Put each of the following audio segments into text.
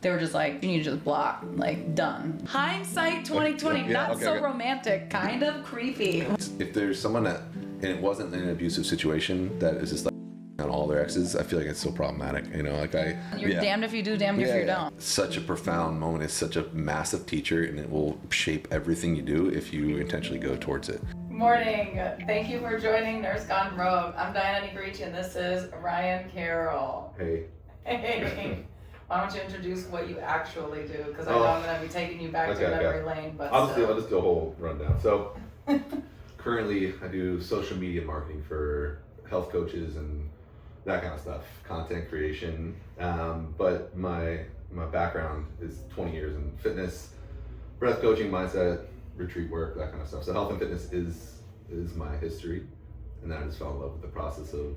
They were just like, you need to just block, like, done. Hindsight 2020, romantic, kind of creepy. If there's someone that, and it wasn't an abusive situation, that is just like on all their exes, I feel like it's so problematic, you know, like You're damned if you do, damned if you don't. Such a profound moment. It's such a massive teacher, and it will shape everything you do if you intentionally go towards it. Morning. Thank you for joining Nurse Gone Rogue. I'm Diana Negrici, and this is Ryan Carroll. Hey. Hey. Why don't you introduce what you actually do? Because I know I'm going to be taking you back to memory lane. But I'll just do a whole rundown. So currently I do social media marketing for health coaches and that kind of stuff, content creation. But my background is 20 years in fitness, breath coaching, mindset, retreat work, that kind of stuff. So health and fitness is my history. And then I just fell in love with the process of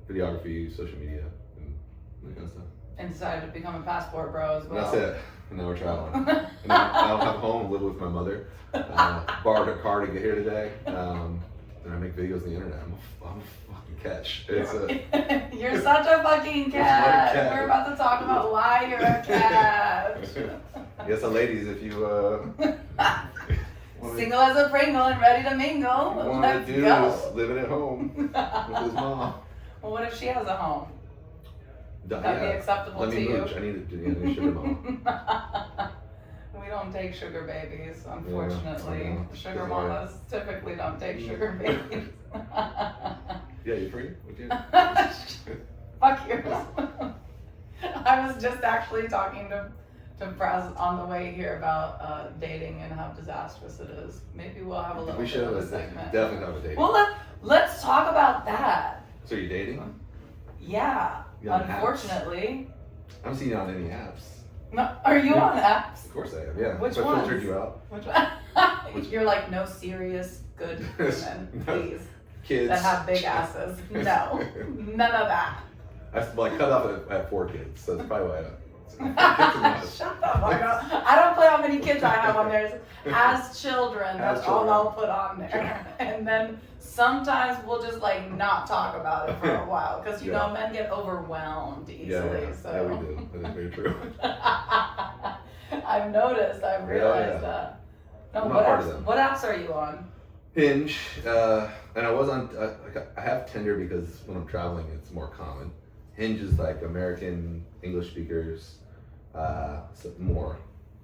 videography, social media, and that kind of stuff. And decided to become a passport bro as well. That's it. And now we're traveling. And I don't have a home. I live with my mother. Borrowed her car to get here today. And I make videos on the internet. I'm a fucking catch. You're such a fucking catch. We're about to talk about why you're a catch. Yes, ladies, if you single as a Pringle and ready to mingle, let's go. Living at home with his mom. Well, what if she has a home? That'd be acceptable to you. I need a sugar mom. We don't take sugar babies, unfortunately. Sugar mamas typically don't take sugar babies. Yeah, you free? Would you? Fuck you. I was just actually talking to Prez on the way here about dating and how disastrous it is. Maybe we'll have a little bit of a segment. Definitely have a date. Well, let's talk about that. So you're dating? Yeah. Unfortunately. I haven't seen you on any apps. No, are you on apps? Of course I am, yeah. Which ones? ones? I filtered you out. Which one? You're like, no serious good women, please. Kids. That have big asses. No. None of that. I cut off at 4 kids, so that's probably why I don't. Shut the fuck up. I don't put how many kids I have on there. As children, that's all I'll put on there. And then sometimes we'll just like not talk about it for a while because you know men get overwhelmed easily. Yeah, we do. That is very true. I've noticed. I've realized that. No, what apps are you on? Hinge, and I was on. I have Tinder because when I'm traveling, it's more common. Hinge is like American English speakers, more.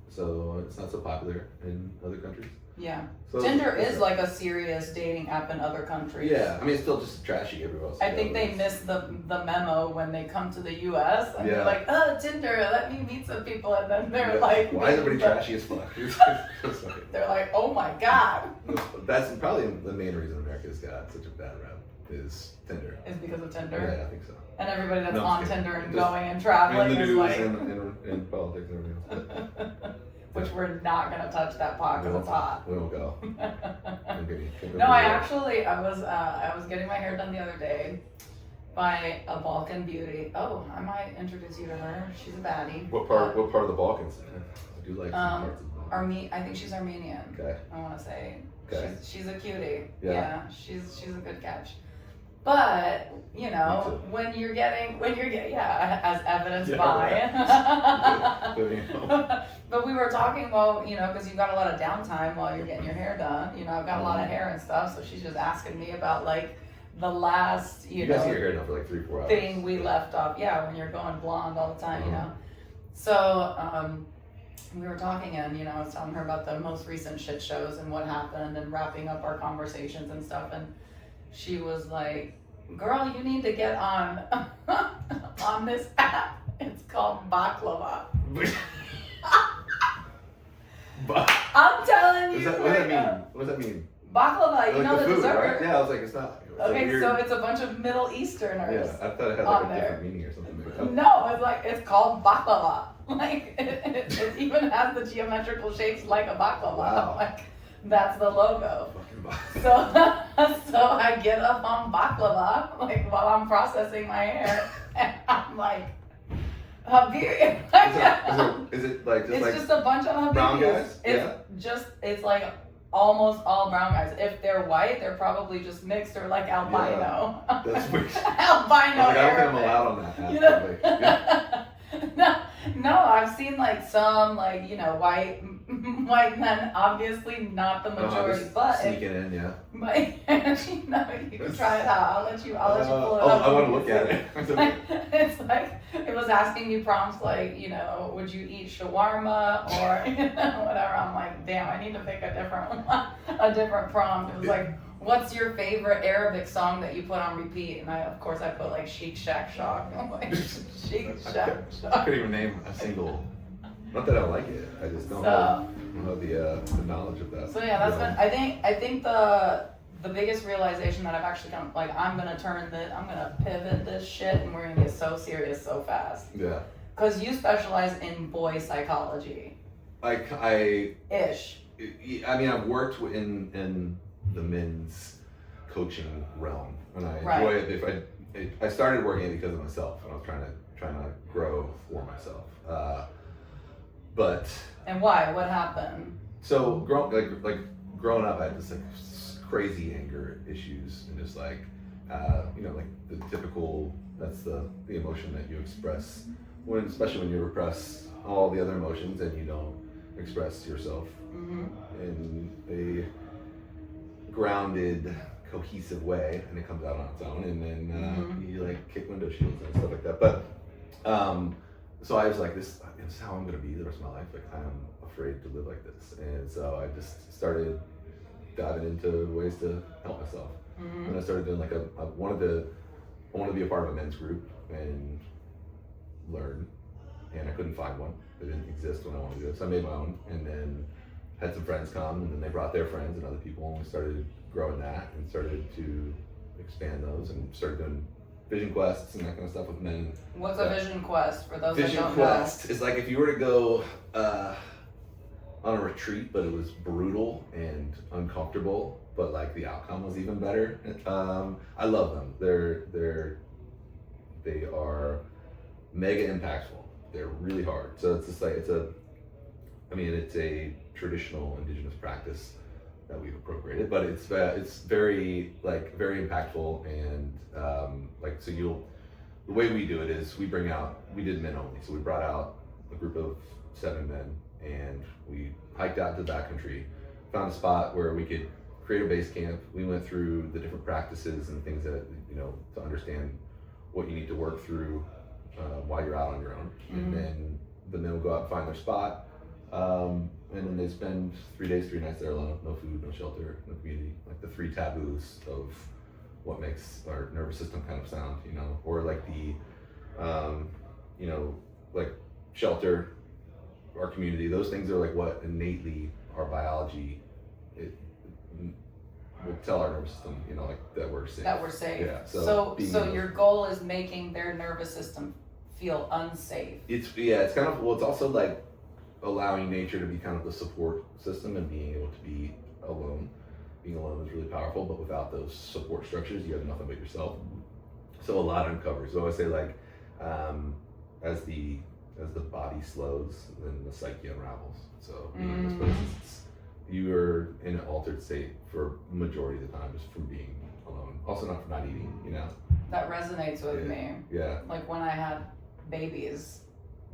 So it's not so popular in other countries. Yeah. So Tinder is like a serious dating app in other countries. Yeah, I mean it's still just trashy everywhere else. I think they miss the memo when they come to the US and they're like, oh, Tinder, let me meet some people, and then they're like, why is everybody trashy as fuck? They're like, oh my god. That's probably the main reason America's got such a bad rap is Tinder. Is because of Tinder? Yeah, I think so. And everybody that's on Tinder and going and traveling in the is news like... and politics and everything else. Which we're not going to touch that pot because it's hot. We won't go. No, I was getting my hair done the other day by a Balkan beauty. Oh, I might introduce you to her. She's a baddie. What part of the Balkans? I do like some parts of the Balkans. I think she's Armenian. Okay. I want to say. Okay. She's a cutie. Yeah. She's a good catch. But, you know, when you're getting, as evidenced by. But we were talking about, because you've got a lot of downtime while you're getting your hair done. I've got a lot of hair and stuff, so she's just asking me about, like, the last, you guys get your hair done for like 3-4 hours. Thing we left off. Yeah, when you're going blonde all the time, So, we were talking and, I was telling her about the most recent shit shows and what happened and wrapping up our conversations and stuff, and she was like, girl, you need to get on on this app. It's called Baklava. I'm telling you. What does that mean? What does that mean? Baklava, you know the dessert. Right? Yeah, I was like, it's not. Okay, so it's a bunch of Middle Easterners. Yeah, I thought it had like a different meaning or something. No, it's called baklava. Like it even has the geometrical shapes like a baklava. Wow. Like that's the logo. So I get up on baklava like while I'm processing my hair, and I'm like, Habib. Is it like it's just a bunch of Habibis. Brown guys? It's like almost all brown guys. If they're white, they're probably just mixed or like albino. Yeah, that's weird. Albino. I don't think I'm allowed on that. You know? No, No, I've seen like some like, you know, white men, obviously not the majority, Just but sneaking in, yeah. but you know, you can try it out. I'll let you pull it up. I want to look at it. It's okay. It's like it was asking you prompts like, you know, would you eat shawarma or you know, whatever. I'm like, damn, I need to pick a different one, a different prompt. It was like, what's your favorite Arabic song that you put on repeat? And of course I put like Sheikh Shack Shock. I'm like, Sheikh Shack I Shock. couldn't even name a single. Not that I like it. I just don't have the knowledge of that. So yeah, that's been. I think the biggest realization that I've actually come like I'm gonna pivot this shit and we're gonna get so serious so fast. Yeah. Cause you specialize in boy psychology. I mean, I've worked in the men's coaching realm, and I Right. enjoy it. I started working it because of myself, and I was trying to grow for myself. But And why? What happened? so growing up, I had this like crazy anger issues, and just like you know, like the typical, that's the emotion that you express especially when you repress all the other emotions and you don't express yourself in a grounded, cohesive way, and it comes out on its own, and then you like kick window shields and stuff like that. But so I was like, this is how I'm gonna be the rest of my life. Like, I'm afraid to live like this, and so I just started diving into ways to help myself. And I started doing like I wanted to be a part of a men's group and learn, and I couldn't find one. It didn't exist when I wanted to do it, so I made my own, and then had some friends come, and then they brought their friends and other people, and we started growing that and started to expand those and started doing vision quests and that kind of stuff with men. What's a vision quest for those that Vision don't quest is like if you were to go on a retreat, but it was brutal and uncomfortable, but like the outcome was even better. I love them. They are mega impactful. They're really hard. So it's just like it's a traditional indigenous practice that we've appropriated, but it's very impactful, and the way we do it is we did men only. So we brought out a group of 7 men, and we hiked out to the backcountry, found a spot where we could create a base camp. We went through the different practices and things that, you know, to understand what you need to work through while you're out on your own. And then the men will go out and find their spot. And then they spend 3 days, 3 nights there alone, no food, no shelter, no community, like the 3 taboos of what makes our nervous system kind of sound, you know, or like the, you know, like shelter, our community, those things are like what innately our biology, will tell our nervous system, you know, like that we're safe. That we're safe. Yeah. So your goal is making their nervous system feel unsafe. It's kind of, well, it's also like allowing nature to be kind of the support system and being able to be alone. Being alone is really powerful, but without those support structures, you have nothing but yourself. So a lot uncovers. So I say like, as the body slows, then the psyche unravels. So being in this place, you're in an altered state for majority of the time, just from being alone. Also not from not eating, you know. That resonates with me. Yeah. Like when I had babies.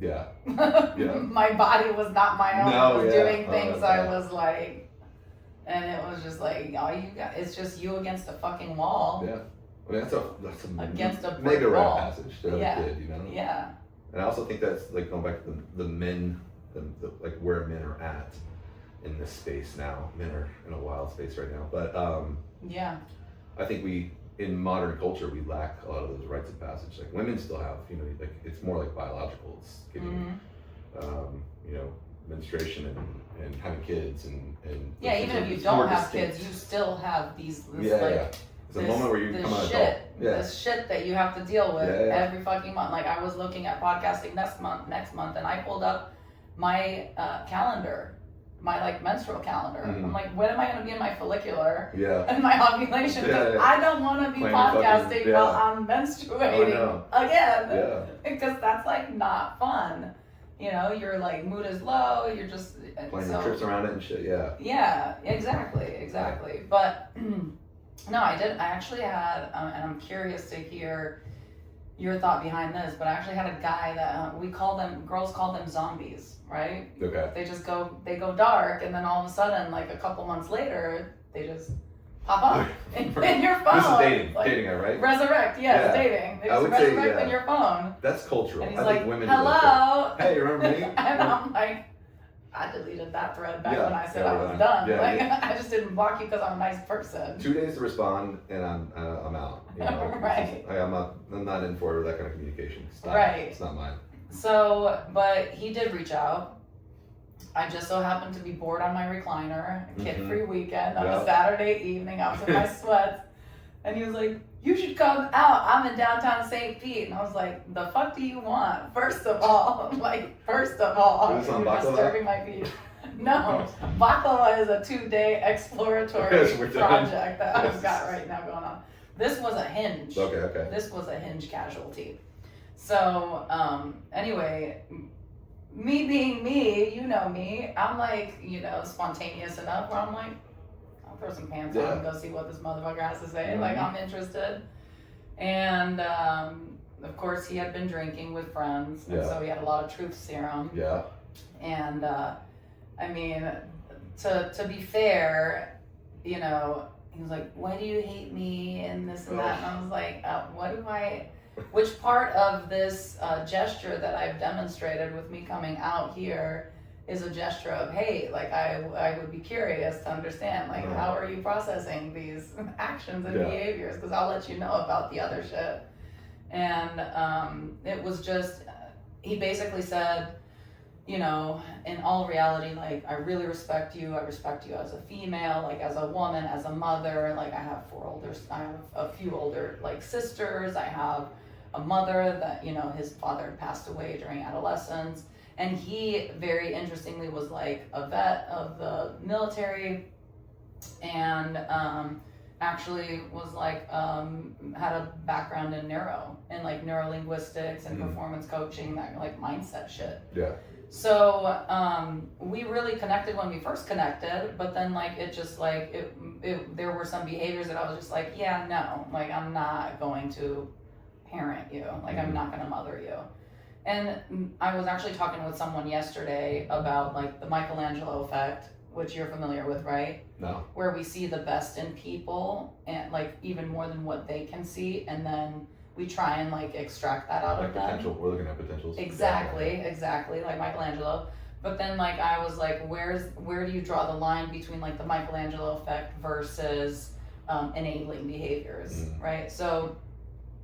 Yeah. My body was not my own. No, I was doing things yeah. I was like, and it was just like, it's just you against a fucking wall. Yeah. I mean, that's a against a brick mega wall. rite passage to have a kid, you know. Yeah. And I also think that's like going back to the men, like where men are at in this space now. Men are in a wild space right now, but yeah. I think in modern culture, we lack a lot of those rites of passage. Like women still have, you know, like it's more like biological. It's getting, you know, menstruation and having kids and yeah, even if you don't have kids, you still have this It's a moment where you come out adult. This shit that you have to deal with every fucking month. Like I was looking at podcasting next month, and I pulled up my calendar, my like menstrual calendar. I'm like, when am I going to be in my follicular? And my ovulation. I don't want to be podcasting while I'm menstruating again, because that's like not fun. You know, your like mood is low. You're just planning your trips around it and shit. Yeah, exactly. But no, I did. I actually had, and I'm curious to hear your thought behind this, but I actually had a guy that girls call them zombies, right? Okay. They go dark, and then all of a sudden, like a couple months later, they just pop up in your phone. This is dating, like, dating, right? Resurrect, yes, dating. They I just would say, resurrect in your phone. That's cultural. And he's I like, think women do that hello. too. Hey, you remember me? And I'm like, I deleted that thread back when I said I was right. done. Yeah, like yeah. I just didn't block you because I'm a nice person. 2 days to respond, and I'm out. You know, Right. I'm not in for that kind of communication. Right. It's not mine. So, but he did reach out. I just so happened to be bored on my recliner, a kid-free weekend on a Saturday evening. I was in my sweats, and he was like, "You should come out. I'm in downtown St. Pete." And I was like, "The fuck do you want? First of all, Was this on you're Baklava? disturbing my peace." No, Baklava is a 2-day exploratory Yes, we're done. project that I've got right now going on. This was a Hinge. Okay. This was a Hinge casualty. So, anyway, me being me, you know me, I'm like, spontaneous enough where I'm like, I'll throw some pants on and go see what this motherfucker has to say. Like, I'm interested. And, of course, he had been drinking with friends, and so he had a lot of truth serum. Yeah. And, I mean, to be fair, he was like, "Why do you hate me?" and this and that. And I was like, which part of this gesture that I've demonstrated with me coming out here is a gesture of, hey, like I would be curious to understand, like, how are you processing these actions and behaviors? Because I'll let you know about the other shit. And it was just, he basically said, in all reality, like, I really respect you. I respect you as a female, like, as a woman, as a mother. Like, I have a few older, like, sisters. I have a mother that, his father passed away during adolescence. And he, very interestingly, was, like, a vet of the military and actually was, like, had a background in neurolinguistics and performance coaching, that, like, mindset shit. Yeah. So we really connected when we first connected, but then like it just like there were some behaviors that I was just like, yeah, no, like I'm not going to parent you, like I'm not going to mother you. And I was actually talking with someone yesterday about like the Michelangelo effect, which you're familiar with, right? No. Where we see the best in people and like even more than what they can see, and then we try and like extract that out of them. We're looking at potentials. Exactly, like Michelangelo. But then like I was like, where do you draw the line between like the Michelangelo effect versus enabling behaviors, right? So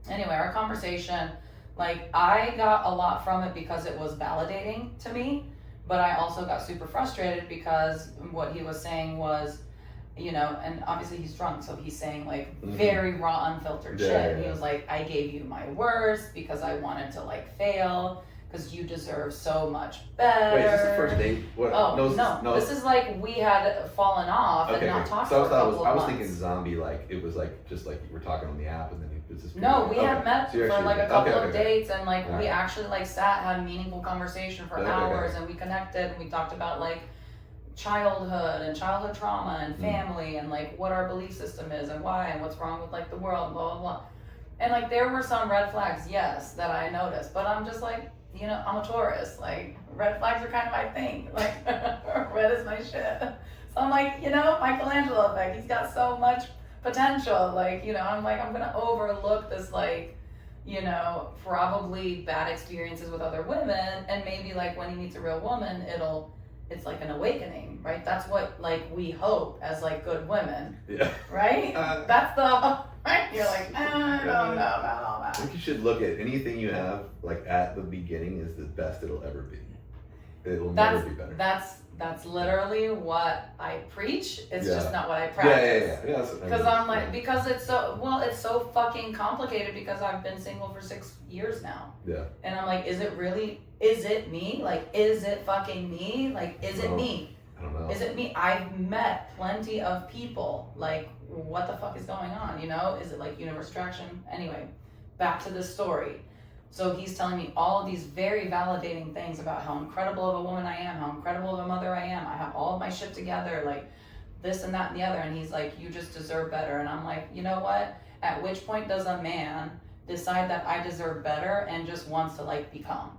anyway, our conversation, like I got a lot from it because it was validating to me, but I also got super frustrated because what he was saying was, and obviously he's drunk, so he's saying like very raw, unfiltered shit. And he was like, I gave you my worst because I wanted to like fail because you deserve so much better. Wait, is this the first date? What? Oh, no. This is like we had fallen off and not talked for a couple of months. I was thinking zombie, like it was like just like you were talking on the app and then it was just. No, we had met for like a couple of dates and like we Right. actually like sat, had a meaningful conversation for hours and we connected and we talked about like childhood and childhood trauma and family and like what our belief system is and why and what's wrong with like the world, blah, blah, blah. And like there were some red flags, yes, that I noticed, but I'm just like, I'm a Taurus, like red flags are kind of my thing, like red is my shit. So I'm like, Michelangelo effect, he's got so much potential, like, I'm like, I'm gonna overlook this like, probably bad experiences with other women, and maybe like when he meets a real woman, it's like an awakening, right? That's what like we hope as like good women, right? That's the right. You're like, I don't know about all that. I think you should look at anything you have like at the beginning is the best it'll ever be. It will never be better. That's literally what I preach. It's just not what I practice. Yeah. Because I'm like, because it's so fucking complicated because I've been single for 6 years now. Yeah. And I'm like, is it me? Like, is it fucking me? Like, is it me? I don't know. Is it me? I've met plenty of people. Like, what the fuck is going on? Is it like universe attraction? Anyway, back to this story. So he's telling me all of these very validating things about how incredible of a woman I am, how incredible of a mother I am. I have all of my shit together, like this and that and the other. And he's like, you just deserve better. And I'm like, you know what? At which point does a man decide that I deserve better and just wants to like become.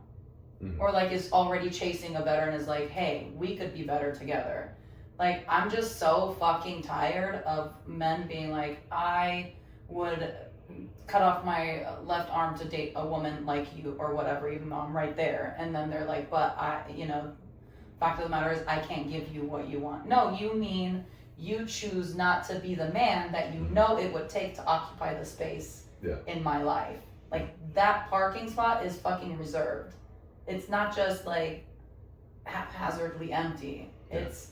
Mhm. Or like is already chasing a better and is like, hey, we could be better together. Like, I'm just so fucking tired of men being like, I would cut off my left arm to date a woman like you or whatever, even though I'm right there. And then they're like, but fact of the matter is I can't give you what you want. No, you mean you choose not to be the man that you know it would take to occupy the space in my life. Like, that parking spot is fucking reserved. It's not just like haphazardly empty. It's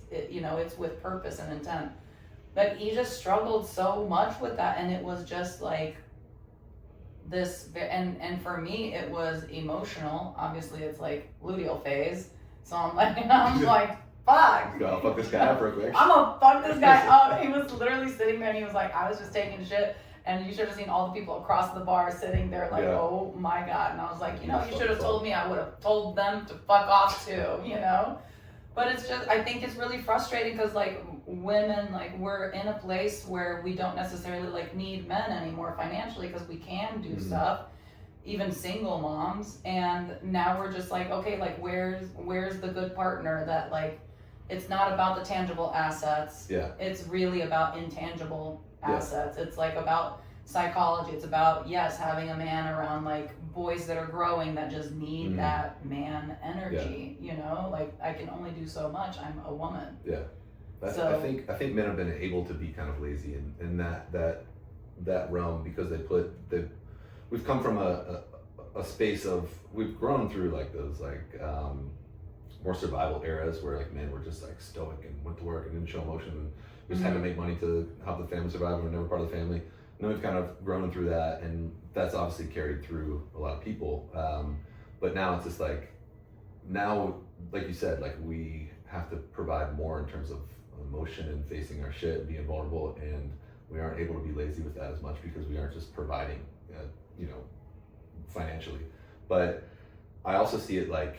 with purpose and intent. But he just struggled so much with that, and it was just like this. And for me, it was emotional. Obviously, it's like luteal phase. So I'm like, fuck. Go fuck this guy up real quick. I'm gonna fuck this guy up. He was literally sitting there, and he was like, I was just taking shit. And you should have seen all the people across the bar sitting there like, oh my God. And I was like, you should have told me. I would have told them to fuck off too, But it's just, I think it's really frustrating because like women, like we're in a place where we don't necessarily like need men anymore financially because we can do stuff, even single moms. And now we're just like, okay, like where's the good partner that like, it's not about the tangible assets. Yeah. It's really about intangible assets. It's like about psychology. It's about, yes, having a man around like boys that are growing that just need that man energy, like I can only do so much. I'm a woman. Yeah. I think men have been able to be kind of lazy in that realm because we've come from a space of, we've grown through like those like more survival eras where like men were just like stoic and went to work and didn't show emotion and just had to make money to help the family survive and were never part of the family. And then we've kind of grown through that, and that's obviously carried through a lot of people. But now it's just like, like you said, like we have to provide more in terms of emotion and facing our shit and being vulnerable, and we aren't able to be lazy with that as much because we aren't just providing, financially. But I also see it like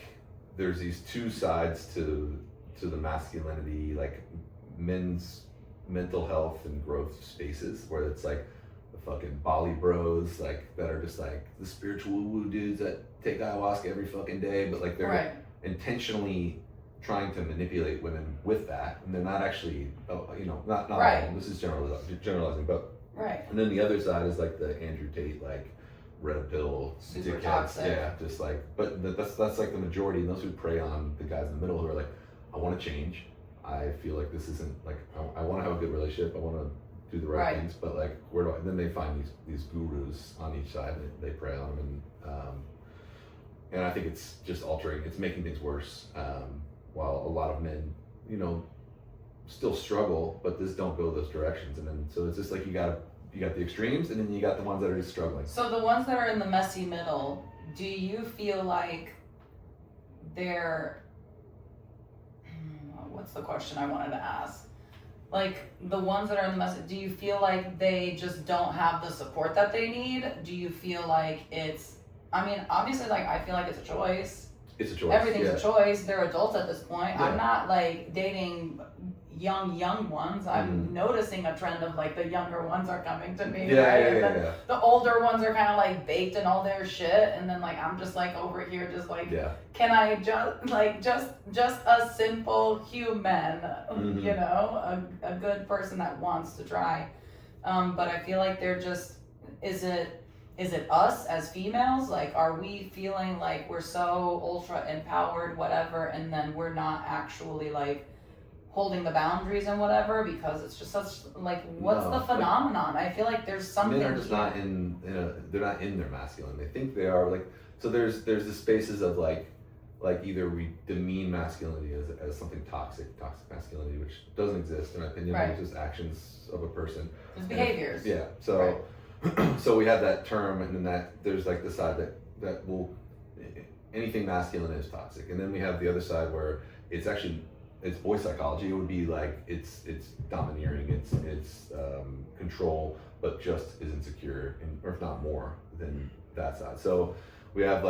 there's these two sides to the masculinity, like men's mental health and growth spaces, where it's like the fucking Bali bros, like that are just like the spiritual woo dudes that take ayahuasca every fucking day, but like they're intentionally trying to manipulate women with that, and they're not actually, not all of them. This is generalizing, but and then the other side is like the Andrew Tate, like red pill, super dickheads, toxic. just like, but that's like the majority, and those who prey on the guys in the middle who are like, I want to change. I feel like this isn't like, I want to have a good relationship. I want to do the right things, but like, where do I? And then they find these gurus on each side, and they prey on them, and I think it's just it's making things worse. While a lot of men, still struggle, but just don't go those directions, and then so it's just like you got the extremes, and then you got the ones that are just struggling. So the ones that are in the messy middle, do you feel like they're, what's the question I wanted to ask? Like the ones that are in the messy, do you feel like they just don't have the support that they need? Do you feel like obviously, like I feel like it's a choice. It's a choice. Everything's a choice. They're adults at this point. Yeah. I'm not like dating young ones. I'm noticing a trend of like the younger ones are coming to me. The older ones are kind of like baked in all their shit, and then like I'm just like over here just like, can I just a simple human, a good person that wants to try. But I feel like they're just, is it us as females? Like, are we feeling like we're so ultra empowered, whatever, and then we're not actually like holding the boundaries and whatever because it's just such like, what's the phenomenon? I feel like there's something. Men are just not they're not in their masculine. They think they are, like, so there's the spaces of like either we demean masculinity as something toxic masculinity, which doesn't exist in my opinion. It's just actions of a person. It's behaviors. So we have that term, and then that there's like the side that will, anything masculine is toxic, and then we have the other side where it's boy psychology. It would be like it's domineering, it's control, but just is insecure, or if not more than that side. So we have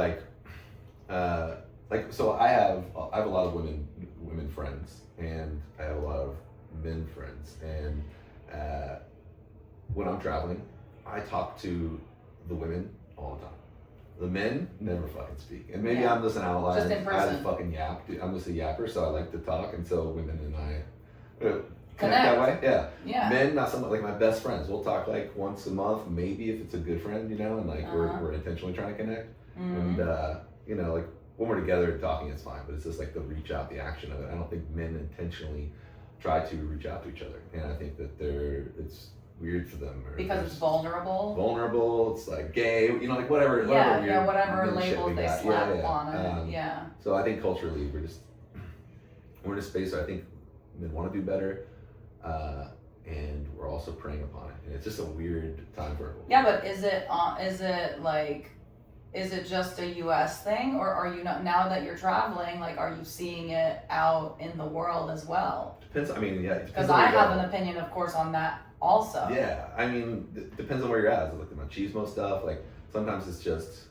so I have a lot of women friends, and I have a lot of men friends, and when I'm traveling, I talk to the women all the time. The men never fucking speak. And maybe Yeah. I'm just an outlier. Just in person. I fucking yap. Dude, I'm just a yapper, so I like to talk, and so women and I connect Connect. that way. Yeah. Yeah. Men, not so much like my best friends. We'll talk like once a month, maybe if it's a good friend, you know, and like we're intentionally trying to connect. Mhm. And you know, like when we're together talking, it's fine, but it's just like the reach out, the action of it. I don't think men intentionally try to reach out to each other, and I think that it's weird for them. Or Because it's vulnerable. vulnerable, it's like gay, you know, like whatever. Yeah, weird whatever shit we labels they got. slap on it. Yeah. So I think culturally we're in a space where I think men want to do better, and we're also preying upon it, and it's just a weird time for everyone. Yeah, but is it just a U.S. thing, or are you not, now that you're traveling, like, are you seeing it out in the world as well? Depends. I mean, yeah. it Because depends on I where you have go. an opinion, of course, on that also. Yeah, I mean, depends on where you're at. Like the machismo stuff, like sometimes it's just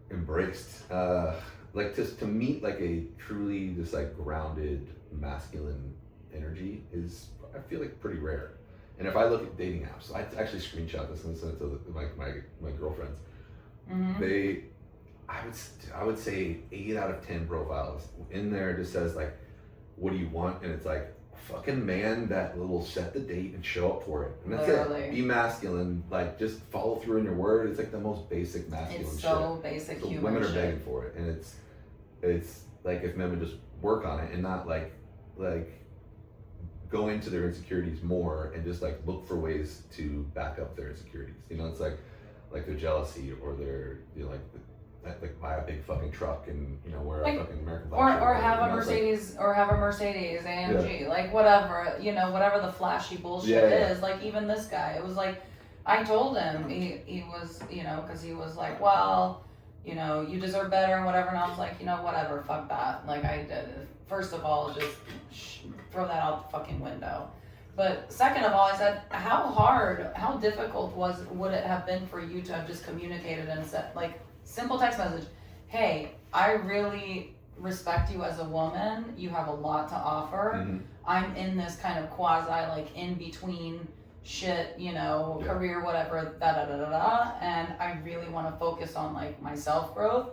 embraced. Like to meet like a truly just like grounded masculine energy is, I feel like, pretty rare. And if I look at dating apps, I actually screenshot this and sent it to my girlfriends. Mm-hmm. I would say 8 out of 10 profiles in there just says like, what do you want? And it's like, fucking man that will set the date and show up for it. And that's Literally. it. Be masculine. Like, just follow through in your word. It's like the most basic masculine It's shit. so basic So human women are shit. begging for it, and it's like if men would just work on it and not like go into their insecurities more and just like look for ways to back up their insecurities. You know, it's like their jealousy or their, you know, like buy a big fucking truck and, you know, wear Like, a fucking American flag Or shirt, have you a know, it's like- Mercedes AMG, like whatever, you know, whatever the flashy bullshit Yeah. is. Like even this guy, it was like, I told him, he was, you know, because he was like, well, you know, you deserve better and whatever, and I was like, you know, whatever, fuck that. Like I did, first of all, just throw that out the fucking window. But second of all, I said, how difficult would it have been for you to have just communicated and said, like, simple text message, hey, I really respect you as a woman. You have a lot to offer. Mhm. I'm in this kind of quasi, like, in between shit, you know, Yeah. career, whatever, and I really want to focus on, like, my self-growth,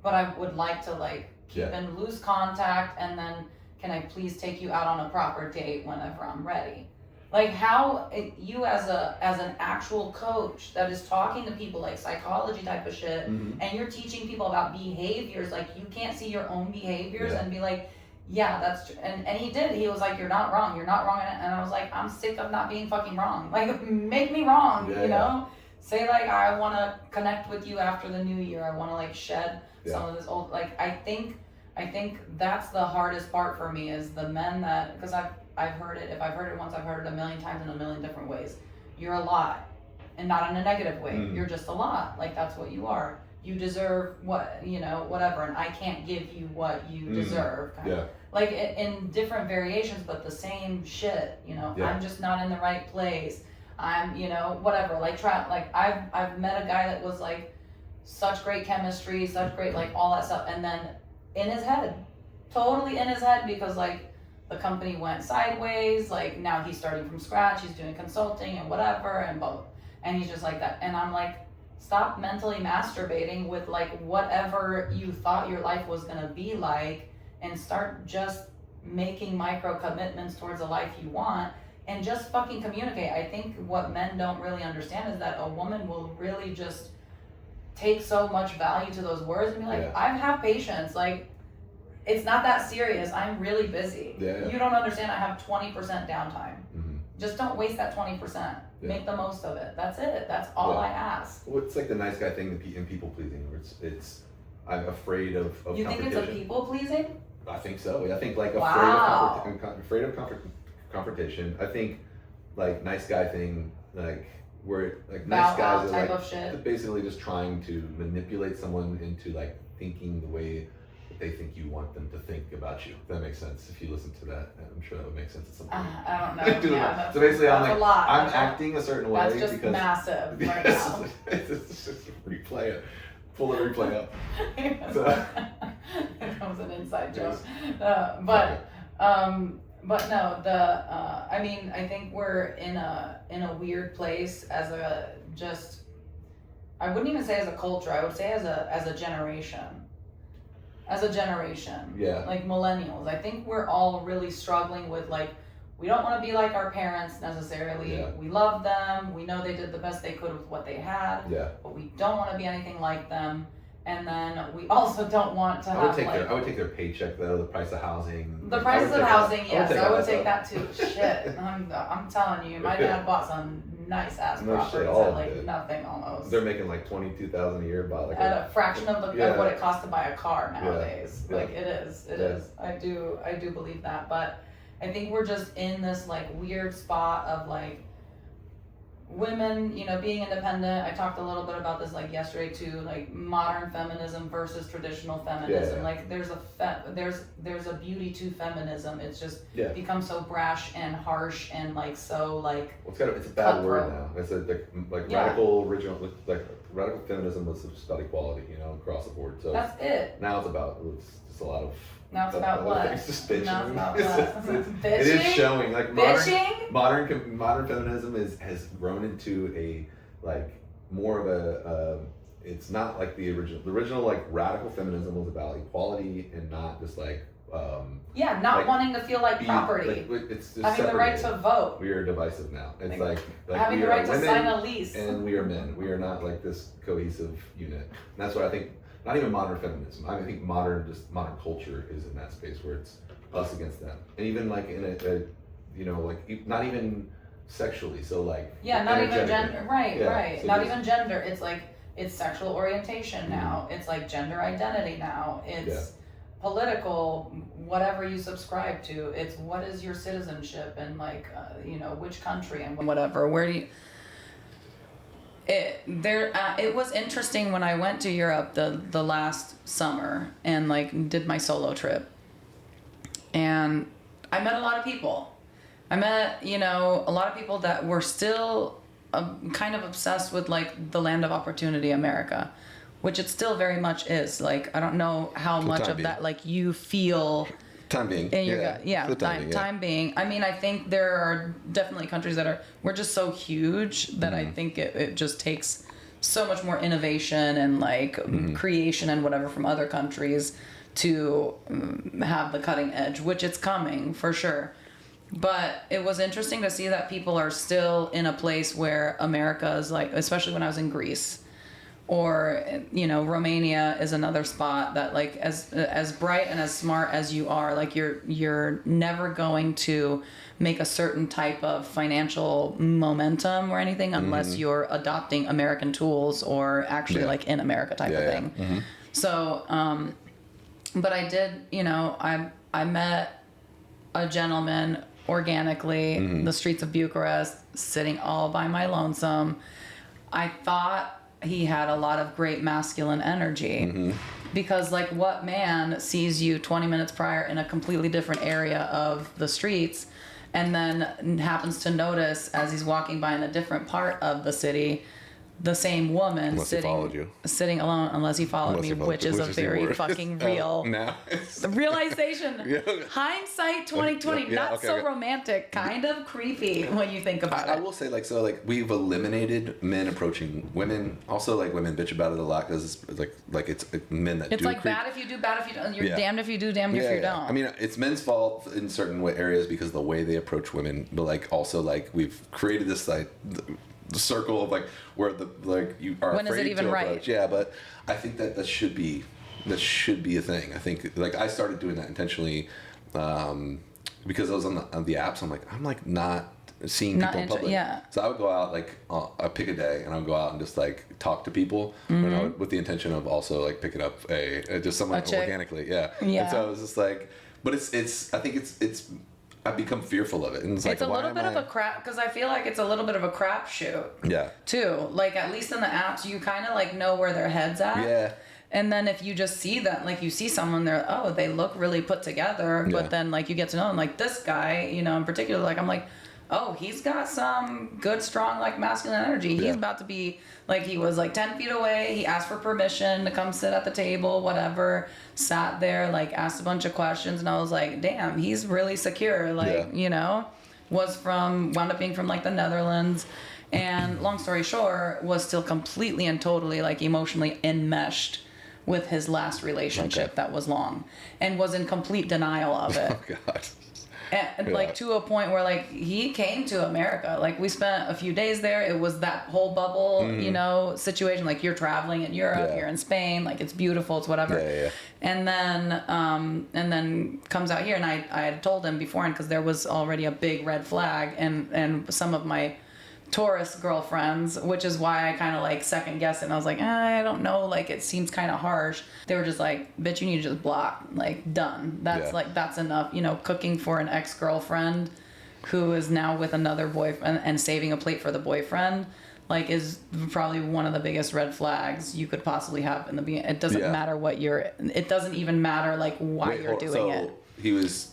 but I would like to, like, keep Yeah. in loose contact, and then can I please take you out on a proper date whenever I'm ready? Like you as an actual coach that is talking to people like psychology type of shit, Mhm. and you're teaching people about behaviors, like you can't see your own behaviors Yeah. and be like, yeah, that's true. And he did. He was like, you're not wrong. You're not wrong. And I was like, I'm sick of not being fucking wrong. Like, make me wrong, Yeah, you know? Say like, I want to connect with you after the new year. I want to like shed some of this old, like, I think that's the hardest part for me is the men that, because I've heard it. If I've heard it once, I've heard it a million times in a million different ways. You're a lot, and not in a negative way. Mm. You're just a lot. Like that's what you are. You deserve what, you know, whatever, and I can't give you what you deserve. Kind Yeah. of. Like in different variations, but the same shit. You know, Yeah. I'm just not in the right place. I'm, you know, whatever. Like I've met a guy that was like such great chemistry, such great like all that stuff, and then in his head, totally in his head, because like the company went sideways, like now he's starting from scratch, he's doing consulting and whatever, and both, and he's just like that, and I'm like, stop mentally masturbating with like whatever you thought your life was gonna be like, and start just making micro commitments towards a life you want, and just fucking communicate. I think what men don't really understand is that a woman will really just take so much value to those words and be like, Yeah. I have patience, like it's not that serious. I'm really busy. Yeah. You don't understand. I have 20% downtime. Mhm. Just don't waste that 20%. Yeah. Make the most of it. That's it. That's all Yeah. I ask. Well, it's like the nice guy thing in people pleasing, where it's I'm afraid of You think confrontation. it's a people pleasing? I think so. I think like Wow. afraid of confrontation. I think like nice guy thing, like where like nice Bow guys out are type like of shit. basically just trying to manipulate someone into like thinking the way that they think you want them to think about you. If that makes sense. If you listen to that, I'm sure that would make sense at some point. I don't know. Dude, Yeah, so basically, I'm that's like, a lot. I'm That's acting a certain way That's just because massive right Yes, now. it's just replay it, pull the replay up. Here comes an inside joke. Yes. But no, I mean, I think we're in a weird place as a just I wouldn't even say as a culture, I would say as a generation. As a generation. Yeah. Like millennials. I think we're all really struggling with like, we don't want to be like our parents necessarily. Yeah. We love them. We know they did the best they could with what they had. Yeah. But we don't want to be anything like them. And then we also don't want to have I would take their paycheck though, the price of housing. the prices of housing, yes, I would take that too. stuff. Shit, I'm telling you, my dad bought some nice ass No shit, properties all at like good. nothing almost. They're making like $22,000 a year, but like At a fraction of Yeah. what it costs to buy a car nowadays. Yeah. Like it is. I do believe that, but I think we're just in this like weird spot of like women, you know, being independent. I talked a little bit about this like yesterday too, like modern feminism versus traditional feminism. Yeah. Like there's a beauty to feminism. It's just Yeah. become so brash and harsh and like so like it's a bad word cutthroat. now. It's like Yeah. radical feminism was just about equality, you know, across the board. So that's it. now it's just a lot of. Now it's about what? It's just bitching. Now it's about It's- what? it is Bitching? showing like Bitching? modern feminism has grown into a like more of a it's not like the original like radical feminism was about equality and not just like Yeah, not like, wanting to feel like property. it's just Having the right to separated. vote. We are divisive now. It's Like, like having we the are right to women sign a lease. and we are men. We are not like this cohesive unit. And that's what I think. Not even modern feminism. I think modern culture is in that space where it's us against them, and even like in a you know, like not even sexually. So like Yeah, not even energetically. gender. Right, Yeah, right. so Not just- even gender. It's like it's sexual orientation now. It's like gender identity now. It's political, whatever you subscribe to. It's what is your citizenship and like you know, which country and whatever. Where do you? It was interesting when I went to Europe the last summer and like did my solo trip, and I met a lot of people. I met, you know, a lot of people that were still kind of obsessed with like the land of opportunity, America, which it still very much is. Like I don't know how For the much time of being. that like you feel Time being. in your yeah. gut. Yeah, For the time being, yeah. time being. I mean, I think there are definitely countries that we're just so huge that I think it just takes so much more innovation and like creation and whatever from other countries to have the cutting edge, which it's coming for sure. But it was interesting to see that people are still in a place where America is like, especially when I was in Greece, or you know, Romania is another spot that like as bright and as smart as you are, like you're never going to make a certain type of financial momentum or anything unless you're adopting American tools or actually Yeah. like in America type of thing. So but I did, you know, I met a gentleman organically in the streets of Bucharest, sitting all by my lonesome. I thought he had a lot of great masculine energy because like what man sees you 20 minutes prior in a completely different area of the streets and then happens to notice as he's walking by in a different part of the city the same woman Unless he followed you. sitting alone unless he followed Unless me, he followed- which is a the very word. fucking Oh, real now. the realization. Yeah. Hindsight 2020, Yeah, not okay, so okay. romantic, kind of creepy when you think about I it. will say, like, so, like, we've eliminated men approaching women. Also, like, women bitch about it a lot because it's like it's men that It's do like creep. bad if you do, bad if you don't. You're Yeah. damned if you do, damned if you don't. I mean, it's men's fault in certain areas because of the way they approach women, but like also like we've created this like the circle of like where the like you are When is afraid it even to right? approach. Yeah, but I think that should be a thing. I think like I started doing that intentionally because I was on the apps. I'm like not seeing Not people in inter- public. yeah. So I would go out like I pick a day and I would go out and just like talk to people you know, with the intention of also like picking up just someone A chick. organically. Yeah. Yeah. And so I was just like, but it's I think it's I've become fearful of it, and it's like It's a why little am bit I... of a crap because I feel like it's a little bit of a crapshoot Yeah. too. Like at least in the apps, you kind of like know where their head's at. Yeah. And then if you just see that, like you see someone there, oh, they look really put together, but Yeah. then like you get to know them, like this guy, you know, in particular, like I'm like, oh, he's got some good, strong, like masculine energy. He's Yeah. about to be like, he was like 10 feet away. He asked for permission to come sit at the table, whatever, sat there, like asked a bunch of questions. And I was like, damn, he's really secure. Like, Yeah. you know, wound up being from like the Netherlands. And long story short, was still completely and totally like emotionally enmeshed with his last relationship that was long, and was in complete denial of it. Oh God. And Yeah. like to a point where like he came to America, like we spent a few days there. It was that whole bubble, you know, situation. Like you're traveling in Europe, Yeah. you're in Spain, like it's beautiful, it's whatever. Yeah. And then comes out here, and I had told him beforehand because there was already a big red flag, and some of my tourist girlfriends, which is why I kind of like second guessed it. And I was like, I don't know, like it seems kind of harsh. They were just like, bitch, you need to just block, like done. That's Yeah. that's enough. You know, cooking for an ex-girlfriend who is now with another boyfriend and saving a plate for the boyfriend, like is probably one of the biggest red flags you could possibly have in the beginning. It doesn't Yeah. matter what it doesn't even matter like why Wait, you're doing so it. he was.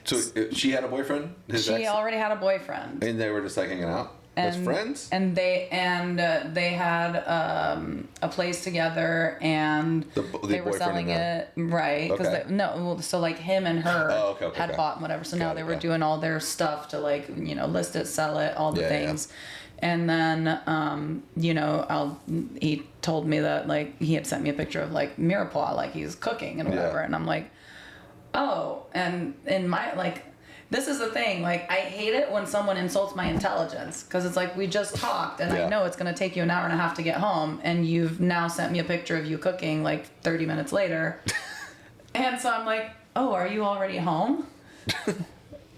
So she had a boyfriend. His She ex? already had a boyfriend. And they were just like hanging out as friends. And they had a place together, and The they were boyfriend selling and it right because Okay. so like him and her Oh, okay, had okay. bought whatever. So now Got they it, were yeah. doing all their stuff to like list it, sell it, all the Yeah, yeah. things. And then he told me that like he had sent me a picture of like Mirepoix, like he's cooking and whatever, Yeah. and I'm like, oh, and in my like. This is the thing, like, I hate it when someone insults my intelligence, because it's like, we just talked, and Yeah. I know it's going to take you an hour and a half to get home, and you've now sent me a picture of you cooking, like, 30 minutes later. And so I'm like, oh, are you already home?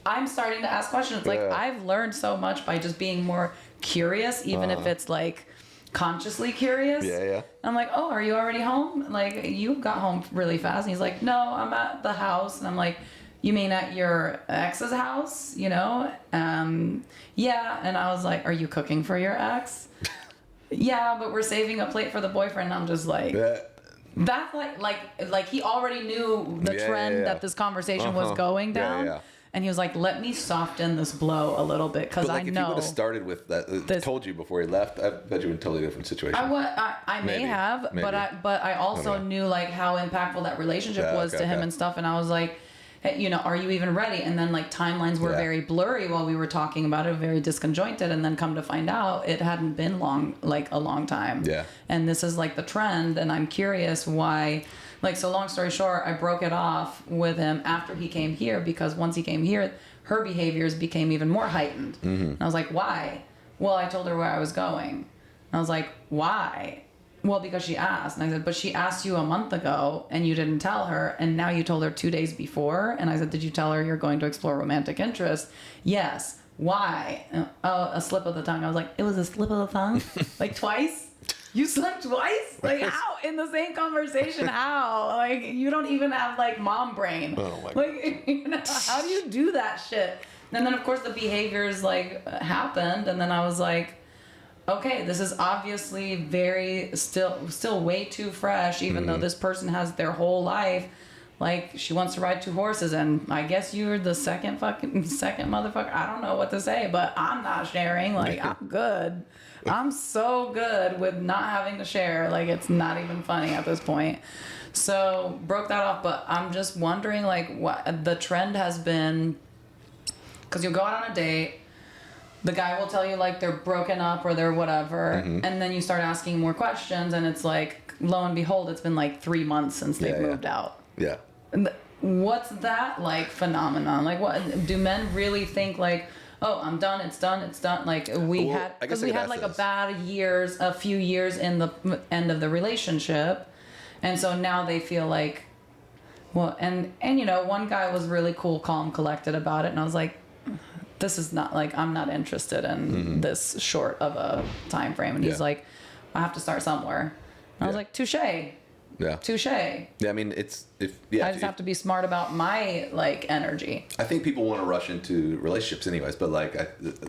I'm starting to ask questions. Like, Yeah. I've learned so much by just being more curious, even if it's, like, consciously curious. Yeah. I'm like, oh, are you already home? Like, you got home really fast. And he's like, no, I'm at the house. And I'm like, you mean at your ex's house, you know? Yeah. And I was like, are you cooking for your ex? Yeah, but we're saving a plate for the boyfriend. And I'm just like, Yeah. that's like he already knew the Yeah, trend yeah. that this conversation was going Yeah, down. yeah. And he was like, let me soften this blow a little bit, because But like, I if you know. would have started with that, This- told you before he left, I bet you in a totally different situation. I may Maybe, have, maybe. but I also Okay. knew like how impactful that relationship Yeah, was okay, to him okay. and stuff, and I was like, hey, you know, are you even ready? And then like timelines were Yeah. very blurry while we were talking about it, very disconjointed, and then come to find out it hadn't been a long time. Yeah. And this is like the trend, and I'm curious why. Like, so long story short, I broke it off with him after he came here, because once he came here, her behaviors became even more heightened. Mm-hmm. And I was like, why? Well, I told her where I was going. And I was like, why? Well, because she asked. And I said, but she asked you a month ago and you didn't tell her. And now you told her 2 days before. And I said, did you tell her you're going to explore romantic interest? Yes. Why? Oh, a slip of the tongue. I was like, it was a slip of the tongue? Like twice? You slept twice? Like how? In the same conversation? How? Like you don't even have like mom brain. Oh my Like you know, how do you do that shit? And then of course the behaviors like happened, and then I was like, okay, this is obviously very still way too fresh, even though this person has their whole life. Like she wants to ride 2 horses, and I guess you're the second motherfucker. I don't know what to say, but I'm not sharing. Like I'm good. I'm so good with not having to share. Like it's not even funny at this point. So broke that off, but I'm just wondering like what the trend has been. Because you'll go out on a date, the guy will tell you like they're broken up or they're whatever, and then you start asking more questions, and it's like lo and behold, it's been like 3 months since they've Yeah. moved out. Yeah. And what's that like phenomenon? Like what do men really think like, oh, I'm done, it's done. Like we Well, had, I guess because I we could had ask like this. a few years in the end of the relationship, and so now they feel like, well, and you know, one guy was really cool, calm, collected about it, and I was like, this is not like, I'm not interested in this short of a time frame, and he's Yeah. like, I have to start somewhere. And I was Yeah. like, touche. Yeah. Touche. Yeah. I mean, I just have to be smart about my like energy. I think people want to rush into relationships anyways, but like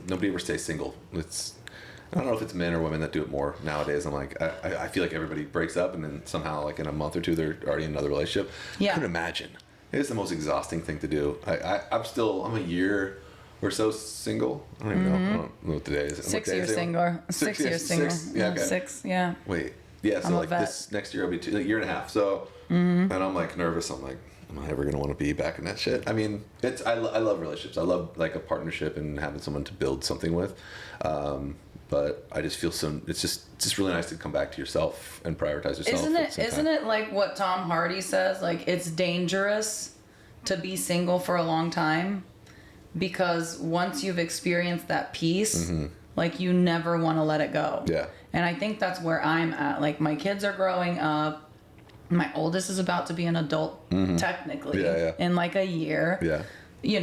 nobody ever stays single. I don't know if it's men or women that do it more nowadays. I'm like, I feel like everybody breaks up and then somehow like in a month or two they're already in another relationship. Yeah. I couldn't imagine. It's the most exhausting thing to do. I'm a year or so single. I don't even know. I don't know what today is. What 6 day years is it? single. 6 years single. Yeah, okay. 6. Yeah. Wait. Yeah, so I'm a like vet. this next year I'll be a year and a half. So, and I'm like nervous. I'm like, am I ever gonna want to be back in that shit? I mean, I love relationships. I love like a partnership and having someone to build something with. but I just feel it's just really nice to come back to yourself and prioritize yourself. Isn't it like what Tom Hardy says? Like, it's dangerous to be single for a long time, because once you've experienced that peace, like, you never want to let it go. Yeah. And I think that's where I'm at. Like, my kids are growing up. My oldest is about to be an adult, technically, in like a year. Yeah. You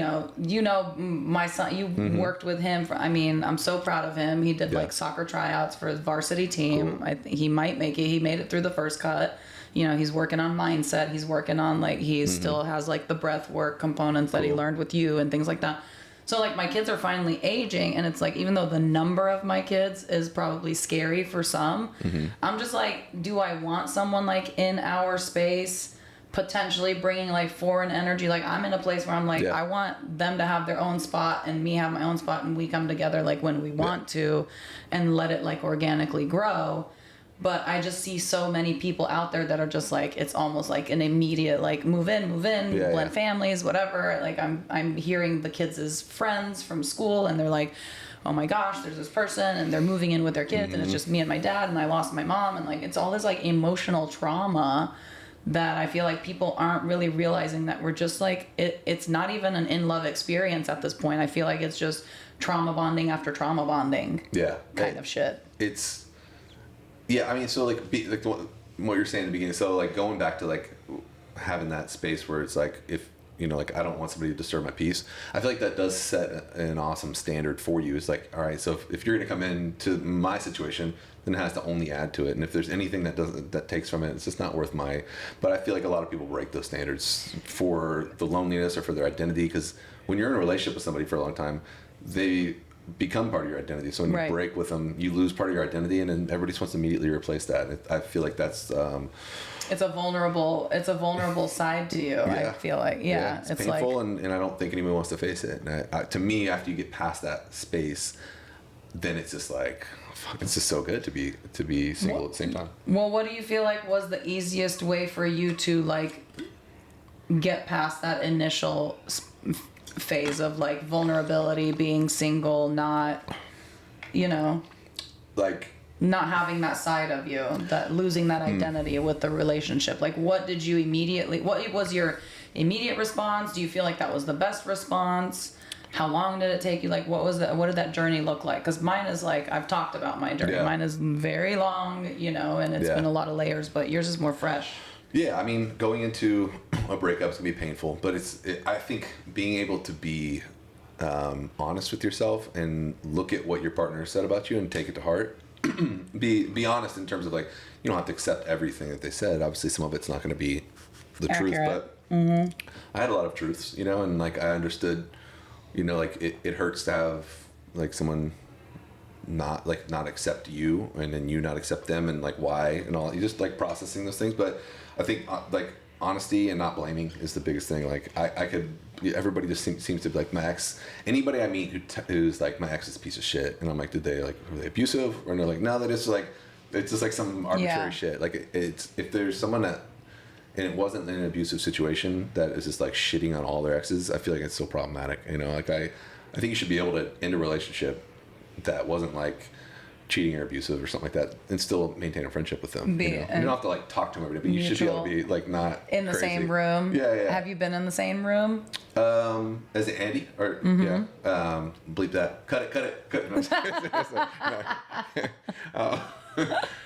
know, my son, you worked with him. I'm so proud of him. He did like soccer tryouts for his varsity team. Cool. I think he might make it. He made it through the first cut. You know, he's working on mindset. He's working on, like, he still has like the breath work components that he learned with you and things like that. So, like, my kids are finally aging, and it's like, even though the number of my kids is probably scary for some, I'm just like, do I want someone like in our space, potentially bringing like foreign energy? Like, I'm in a place where I'm like, I want them to have their own spot and me have my own spot, and we come together like when we want to, and let it like organically grow. But I just see so many people out there that are just like, it's almost like an immediate, like, move in, blend families, whatever. Like, I'm hearing the kids' friends from school, and they're like, oh my gosh, there's this person, and they're moving in with their kids, and it's just me and my dad, and I lost my mom, and like, it's all this like emotional trauma that I feel like people aren't really realizing, that we're just like, it's not even an in-love experience at this point. I feel like it's just trauma bonding after trauma bonding. Yeah. Kind of shit. Yeah, I mean, so like, like what you're saying in the beginning. So like, going back to like having that space where it's like, if you know, like, I don't want somebody to disturb my peace. I feel like that does set an awesome standard for you. It's like, all right, so if you're gonna come into my situation, then it has to only add to it. And if there's anything that takes from it, it's just not worth my. But I feel like a lot of people break those standards for the loneliness or for their identity, because when you're in a relationship with somebody for a long time, they become part of your identity. So when you break with them, you lose part of your identity, and then everybody just wants to immediately replace that. I feel like that's it's a vulnerable side to you. I feel like it's painful, like, and I don't think anyone wants to face it. And to me, after you get past that space, then it's just like, fuck, it's just so good to be single at the same time. Well, what do you feel like was the easiest way for you to like get past that initial phase of like vulnerability, being single, not, you know, like not having that side of you, that losing that identity with the relationship? Like, what was your immediate response? Do you feel like that was the best response? How long did it take you? Like, what did that journey look like? Because mine is like, I've talked about my journey. Mine is very long, you know, and it's been a lot of layers, but yours is more fresh. Yeah, I mean, going into a breakup is gonna be painful, but I think being able to be honest with yourself and look at what your partner said about you and take it to heart. be honest in terms of, like, you don't have to accept everything that they said. Obviously, some of it's not going to be the truth, but I had a lot of truths, you know, and like, I understood, you know, like, it hurts to have like someone not accept you, and then you not accept them, and like, why, and all. You just like processing those things. But I think like honesty and not blaming is the biggest thing. Like, everybody just seems to be like, my ex, anybody I meet who's like, my ex is a piece of shit, and I'm like, were they abusive? Or they're like, no, they're just like, it's just like some arbitrary shit. Like, it's, if there's someone that, and it wasn't in an abusive situation, that is just like shitting on all their exes, I feel like it's so problematic. You know, like, I think you should be able to end a relationship that wasn't like cheating or abusive or something like that, and still maintain a friendship with them. You know? You don't have to like talk to them every day, but you should be able to be like, not in the same room. Yeah. Have you been in the same room? Is it Andy? Or bleep that. Cut it. No,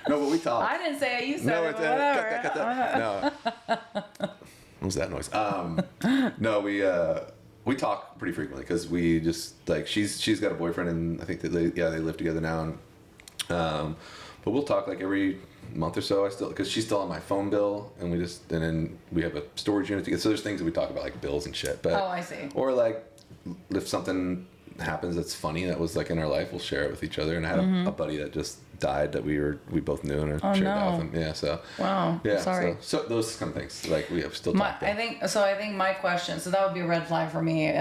no, but we talk. I didn't say it. You said no, it. It's Whatever. cut that. No. What was that noise? No, we talk pretty frequently, because we just like, she's got a boyfriend, and I think that they live together now, and but we'll talk like every month or so. Because she's still on my phone bill, and then we have a storage unit together. So there's things that we talk about, like bills and shit. But I see. Or like, if something happens that's funny that was like in our life, we'll share it with each other. And I had a buddy that just died that we both knew, and I shared that with him. Yeah, so wow. Yeah, sorry. So those kind of things, like, we have still talked about. I think my question, so that would be a red flag for me,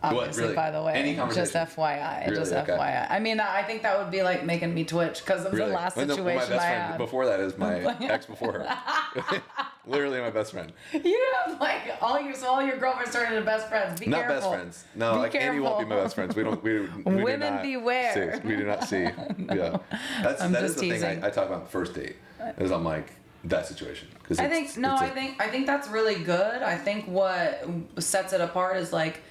obviously. Really? By the way, any conversation? Just FYI, really? just okay. FYI. I mean, I think that would be like making me twitch, because of the last situation my best I friend had. before that is my ex before her. Literally my best friend. You have like all your girlfriends turned into best friends. Be Not careful. best friends. No, Be like Annie won't be my careful. best friends. We do Women not beware. See, we do not see. Yeah, I'm that is just the teasing. thing I talk about the first date. Is I'm like that situation because I think that's really good. I think what sets it apart is like,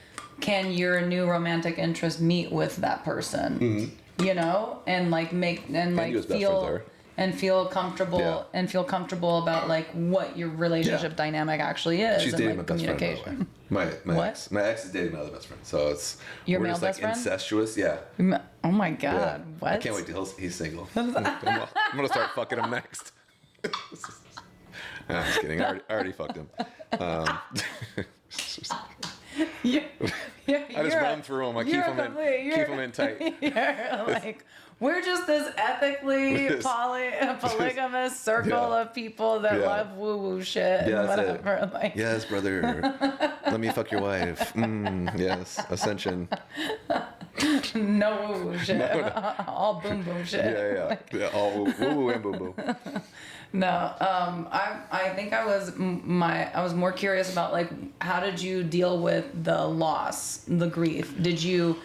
can your new romantic interest meet with that person? Mm-hmm. You know, and like make and like you as best friends feel are. and feel comfortable Yeah. and feel comfortable about like what your relationship Yeah. dynamic actually is. She's and dating like my best friend, by the communication. way. My What? ex. My ex is dating my other best friend. So it's Your we're male just like best friend? incestuous. Yeah. Oh my Yeah. god! What? I can't wait till he's single. I'm gonna start fucking him next. Nah, I'm just kidding. I already fucked him. Yeah, I just run through them. I keep them in tight. You're like, we're just this ethically polygamous circle Yeah. of people that Yeah. love woo woo shit Yeah, and that's whatever. Like, Yes, brother. Let me fuck your wife. Yes, ascension. no woo woo shit, all boom boom shit. Yeah. All woo woo and boom boom. No, I think I was more curious about like how did you deal with the loss, the grief? Did you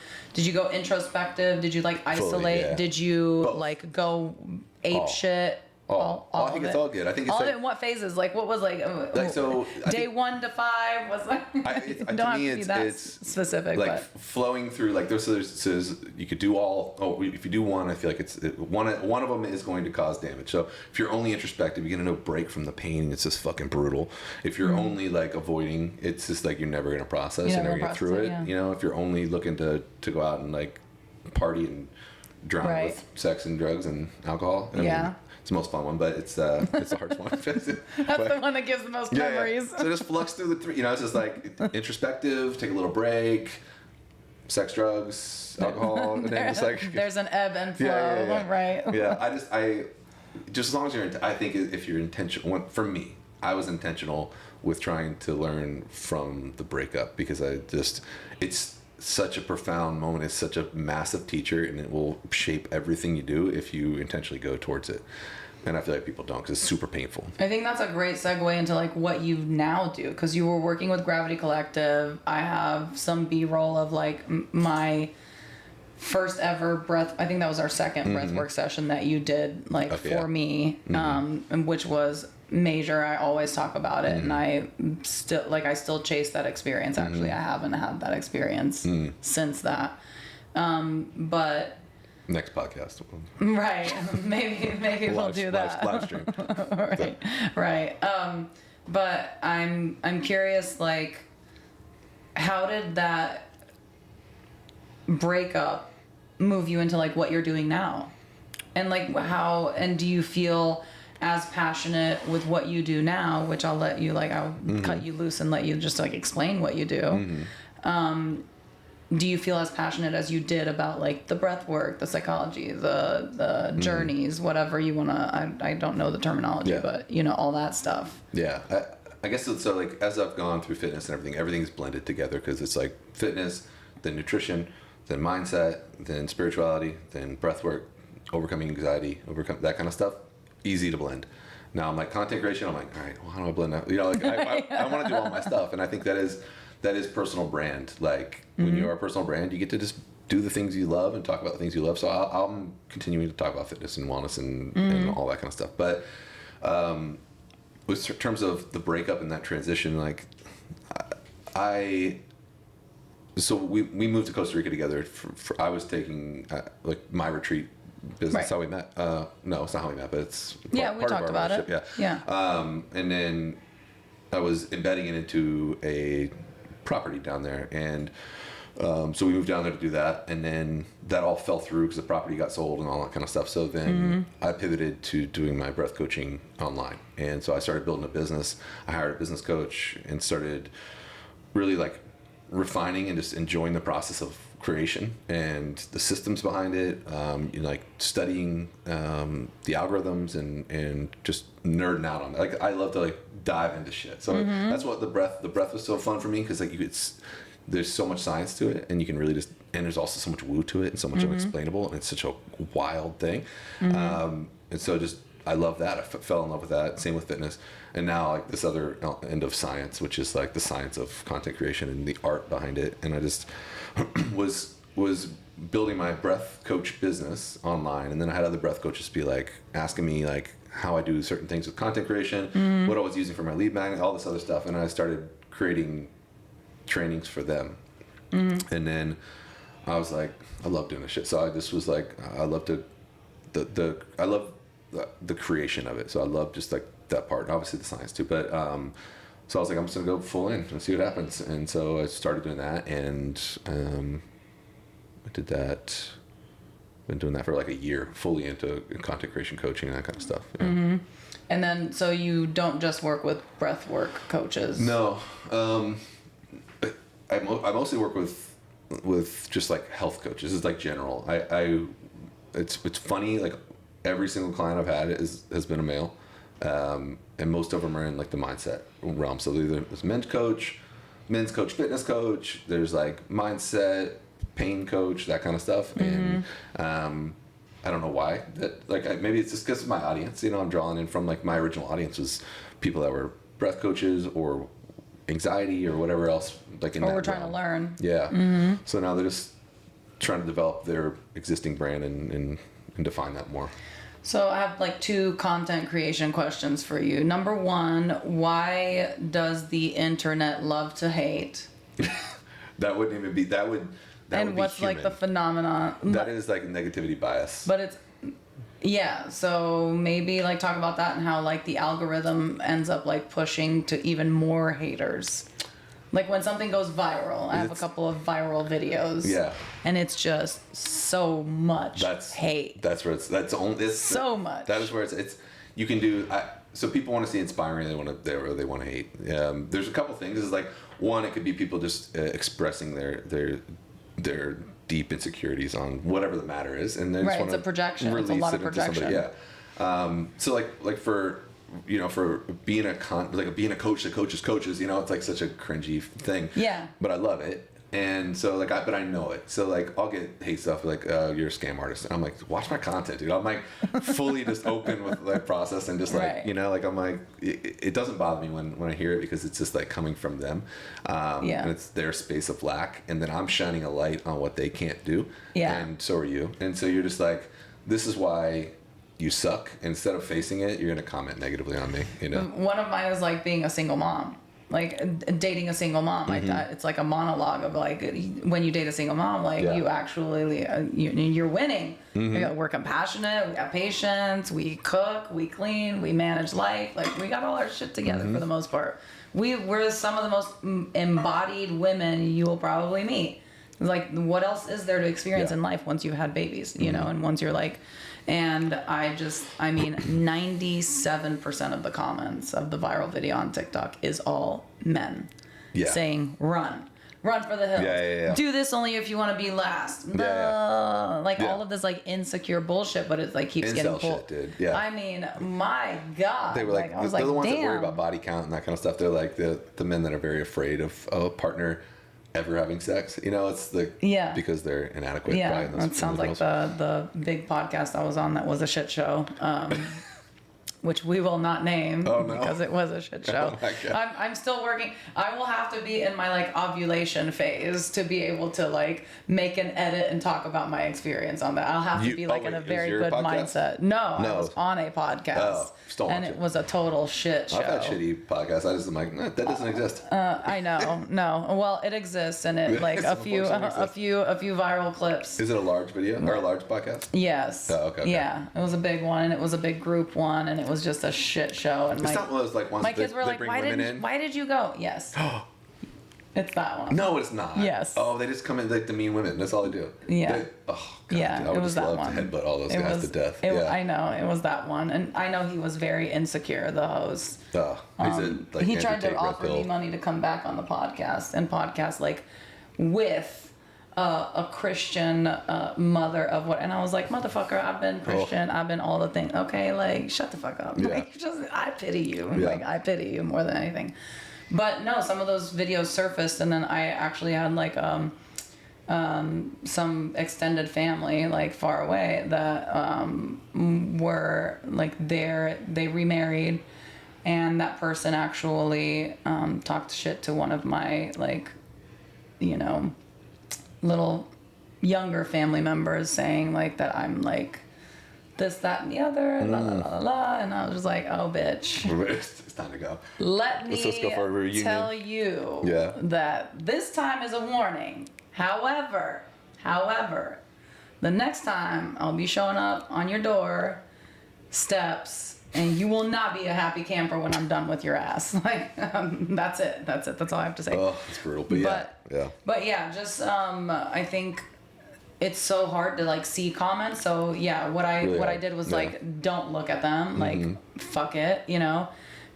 go introspective? Did you like isolate? yeah. Did you Both. like go ape shit? All. All I think of it's it? all good. I think it's all like, of it in what phases? Like what was like so I day think- 1 to 5 was like to don't have me to be it's that it's specific, like but flowing through like there's you could do all. Oh, if you do one, I feel like one of them is going to cause damage. So if you're only introspective, you're gonna no break from the pain. It's just fucking brutal. If you're only like avoiding, it's just like you're never gonna process. You're You're never never gonna get through process it. it, yeah. You know, if you're only looking to go out and like party and drown Right. with sex and drugs and alcohol. I Yeah. mean, it's the most fun one, but it's the hardest one. that's the one that gives the most memories. So just flux through the three. You know, it's just like introspective, take a little break, sex, drugs, alcohol, and then just like There's an ebb and flow, Yeah. right? Yeah, I just as long as you're. I think if you're intentional. For me, I was intentional with trying to learn from the breakup because it's such a profound moment. It's such a massive teacher, and it will shape everything you do if you intentionally go towards it. And I feel like people don't because it's super painful. I think that's a great segue into like what you now do because you were working with Gravity Collective. I have some B-roll of like my first ever breath. I think that was our second breathwork session that you did like Okay, for yeah. me, and which was major. I always talk about it, and I still chase that experience. Actually, I haven't had that experience since that, but. Next podcast. Right. Maybe we'll Live- do that. Live stream. Right. But I'm curious, like, how did that breakup move you into like what you're doing now? And like and do you feel as passionate with what you do now, which I'll let you I'll cut you loose and let you just like explain what you do. Do you feel as passionate as you did about like the breath work, the psychology, the journeys, whatever you want to, I don't know the terminology, Yeah. but you know, all that stuff. Yeah, I guess so. Like as I've gone through fitness and everything's blended together because it's like fitness, then nutrition, then mindset, then spirituality, then breath work, overcoming anxiety, overcome that kind of stuff. Easy to blend. Now I'm like content creation. I'm like, all right, well, how do I blend that? You know, like I want to do all my stuff, and I think that is personal brand. Like when you are a personal brand, you get to just do the things you love and talk about the things you love. So I'm continuing to talk about fitness and wellness and all that kind of stuff. But with terms of the breakup and that transition, like so we moved to Costa Rica together. I was taking like my retreat business. Right. How we met? No, it's not how we met, but it's Yeah, we part talked of our about it. relationship. Yeah. And then I was embedding it into a property down there, and so we moved down there to do that, and then that all fell through because the property got sold and all that kind of stuff. So then I pivoted to doing my breath coaching online, and so I started building a business. I hired a business coach and started really like refining and just enjoying the process of creation and the systems behind it, like studying the algorithms and just nerding out on it. Like I love to like dive into shit. So that's what the breath was so fun for me because like there's so much science to it, and you can really just, and there's also so much woo to it and so much unexplainable, and it's such a wild thing. And so just I love that. I fell in love with that. Same with fitness, and now like this other end of science, which is like the science of content creation and the art behind it. And I just was building my breath coach business online, and then I had other breath coaches be like asking me like how I do certain things with content creation, what I was using for my lead magnet, all this other stuff, and I started creating trainings for them. And then I was like, I love doing this shit. So I just was like, I love I love the creation of it. So I love just like that part, and obviously the science too. But so I was like, I'm just gonna go full in and see what happens. And so I started doing that, and I did that. Been doing that for like a year, fully into content creation, coaching, and that kind of stuff. Yeah. And then, so you don't just work with breathwork coaches? No, I mostly work with just like health coaches. It's like general. It's funny. Like every single client I've had has been a male, and most of them are in like the mindset realm. So there's men's coach, fitness coach. There's like mindset, pain coach, that kind of stuff. And I don't know why that. Like maybe it's just because of my audience. I'm drawing in from like my original audience was people that were breath coaches or anxiety or whatever else. Like in or that we're trying realm. to learn. Yeah. So now they're just trying to develop their existing brand and define that more. So I have like 2 content creation questions for you. Number 1, why does the internet love to hate? That wouldn't even be that would. That and would be what's like human. the phenomenon? That is like negativity bias. But it's, yeah, so maybe like talk about that and how like the algorithm ends up like pushing to even more haters. Like when something goes viral, I have a couple of viral videos. Yeah. And it's just so much hate. That's where it's so much. That is where it's you can do. So people want to see inspiring, they want to hate. There's a couple things. Is like one, it could be people just expressing their deep insecurities on whatever the matter is, and they just want it's a projection. It's a lot of projection. Yeah. So like for for being a coach that coaches coaches, it's like such a cringy thing. Yeah. But I love it. And so but I know it. So like I'll get hate stuff like you're a scam artist. And I'm like, watch my content, dude. I'm like fully just open with like process and just like, right. like I'm like it doesn't bother me when I hear it because it's just like coming from them. And it's their space of lack, and then I'm shining a light on what they can't do. Yeah. And so are you. And so you're just like, this is why you suck. Instead of facing it, you're gonna comment negatively on me. One of mine is like being a single mom. Like dating a single mom, like that. It's like a monologue of like when you date a single mom, like you actually you're winning. We're compassionate, we got patience, we cook, we clean, we manage life. Like we got all our shit together for the most part. We're some of the most embodied women you will probably meet. Like what else is there to experience in life once you've had babies, and once you're like. And I mean, 97% of the comments of the viral video on TikTok is all men saying, run for the hills. Yeah. Do this only if you want to be last. All of this like insecure bullshit, but it like keeps getting pulled. Shit, dude. Yeah. I mean, my God. They were like I was they're like, the ones damn. that worry about body count and that kind of stuff. They're like the men that are very afraid of a partner ever having sex. It's the because they're inadequate. Yeah, that sounds like the big podcast I was on that was a shit show. Which we will not name because it was a shit show. Oh my God. I'm still working. I will have to be in my like ovulation phase to be able to like make an edit and talk about my experience on that. I'll have to be like in a very good mindset. No, I was on a podcast. And it was a total shit show. I've had shitty podcasts. I just am like, that doesn't exist. I know. No. Well, it exists, and it like a few viral clips. Is it a large video or a large podcast? Yes. Oh, okay. Yeah, it was a big one, and it was a big group one, and it was just a shit show. And It's not one of those like ones my kids were like, why did you go? Yes. It's that one. No, it's not. Yes. Oh, they just come in like the mean women. That's all they do. Yeah. God, yeah, dude, I would it was just that love one. to headbutt all those guys to death. I know, it was that one. And I know he was very insecure, the host. He tried to offer me money to come back on the podcast and podcast like with a Christian mother of what, and I was like, motherfucker, I've been Christian, I've been all the things. Okay, like shut the fuck up. Like I pity you. Like I pity you more than anything. But no, some of those videos surfaced, and then I actually had like some extended family like far away that were like they remarried, and that person actually talked shit to one of my like, you know, little younger family members, saying like that I'm like this, that, and the other, la la la la, and I was just like, oh bitch, It's time to go. let me Let's go for a reunion. tell you Yeah. that this time is a warning. However, the next time I'll be showing up on your door steps, and you will not be a happy camper when I'm done with your ass. Like, that's it. That's all I have to say. Oh, it's brutal, but yeah. But yeah, just I think it's so hard to like see comments. So yeah, what I did was like, don't look at them. Like, fuck it, you know.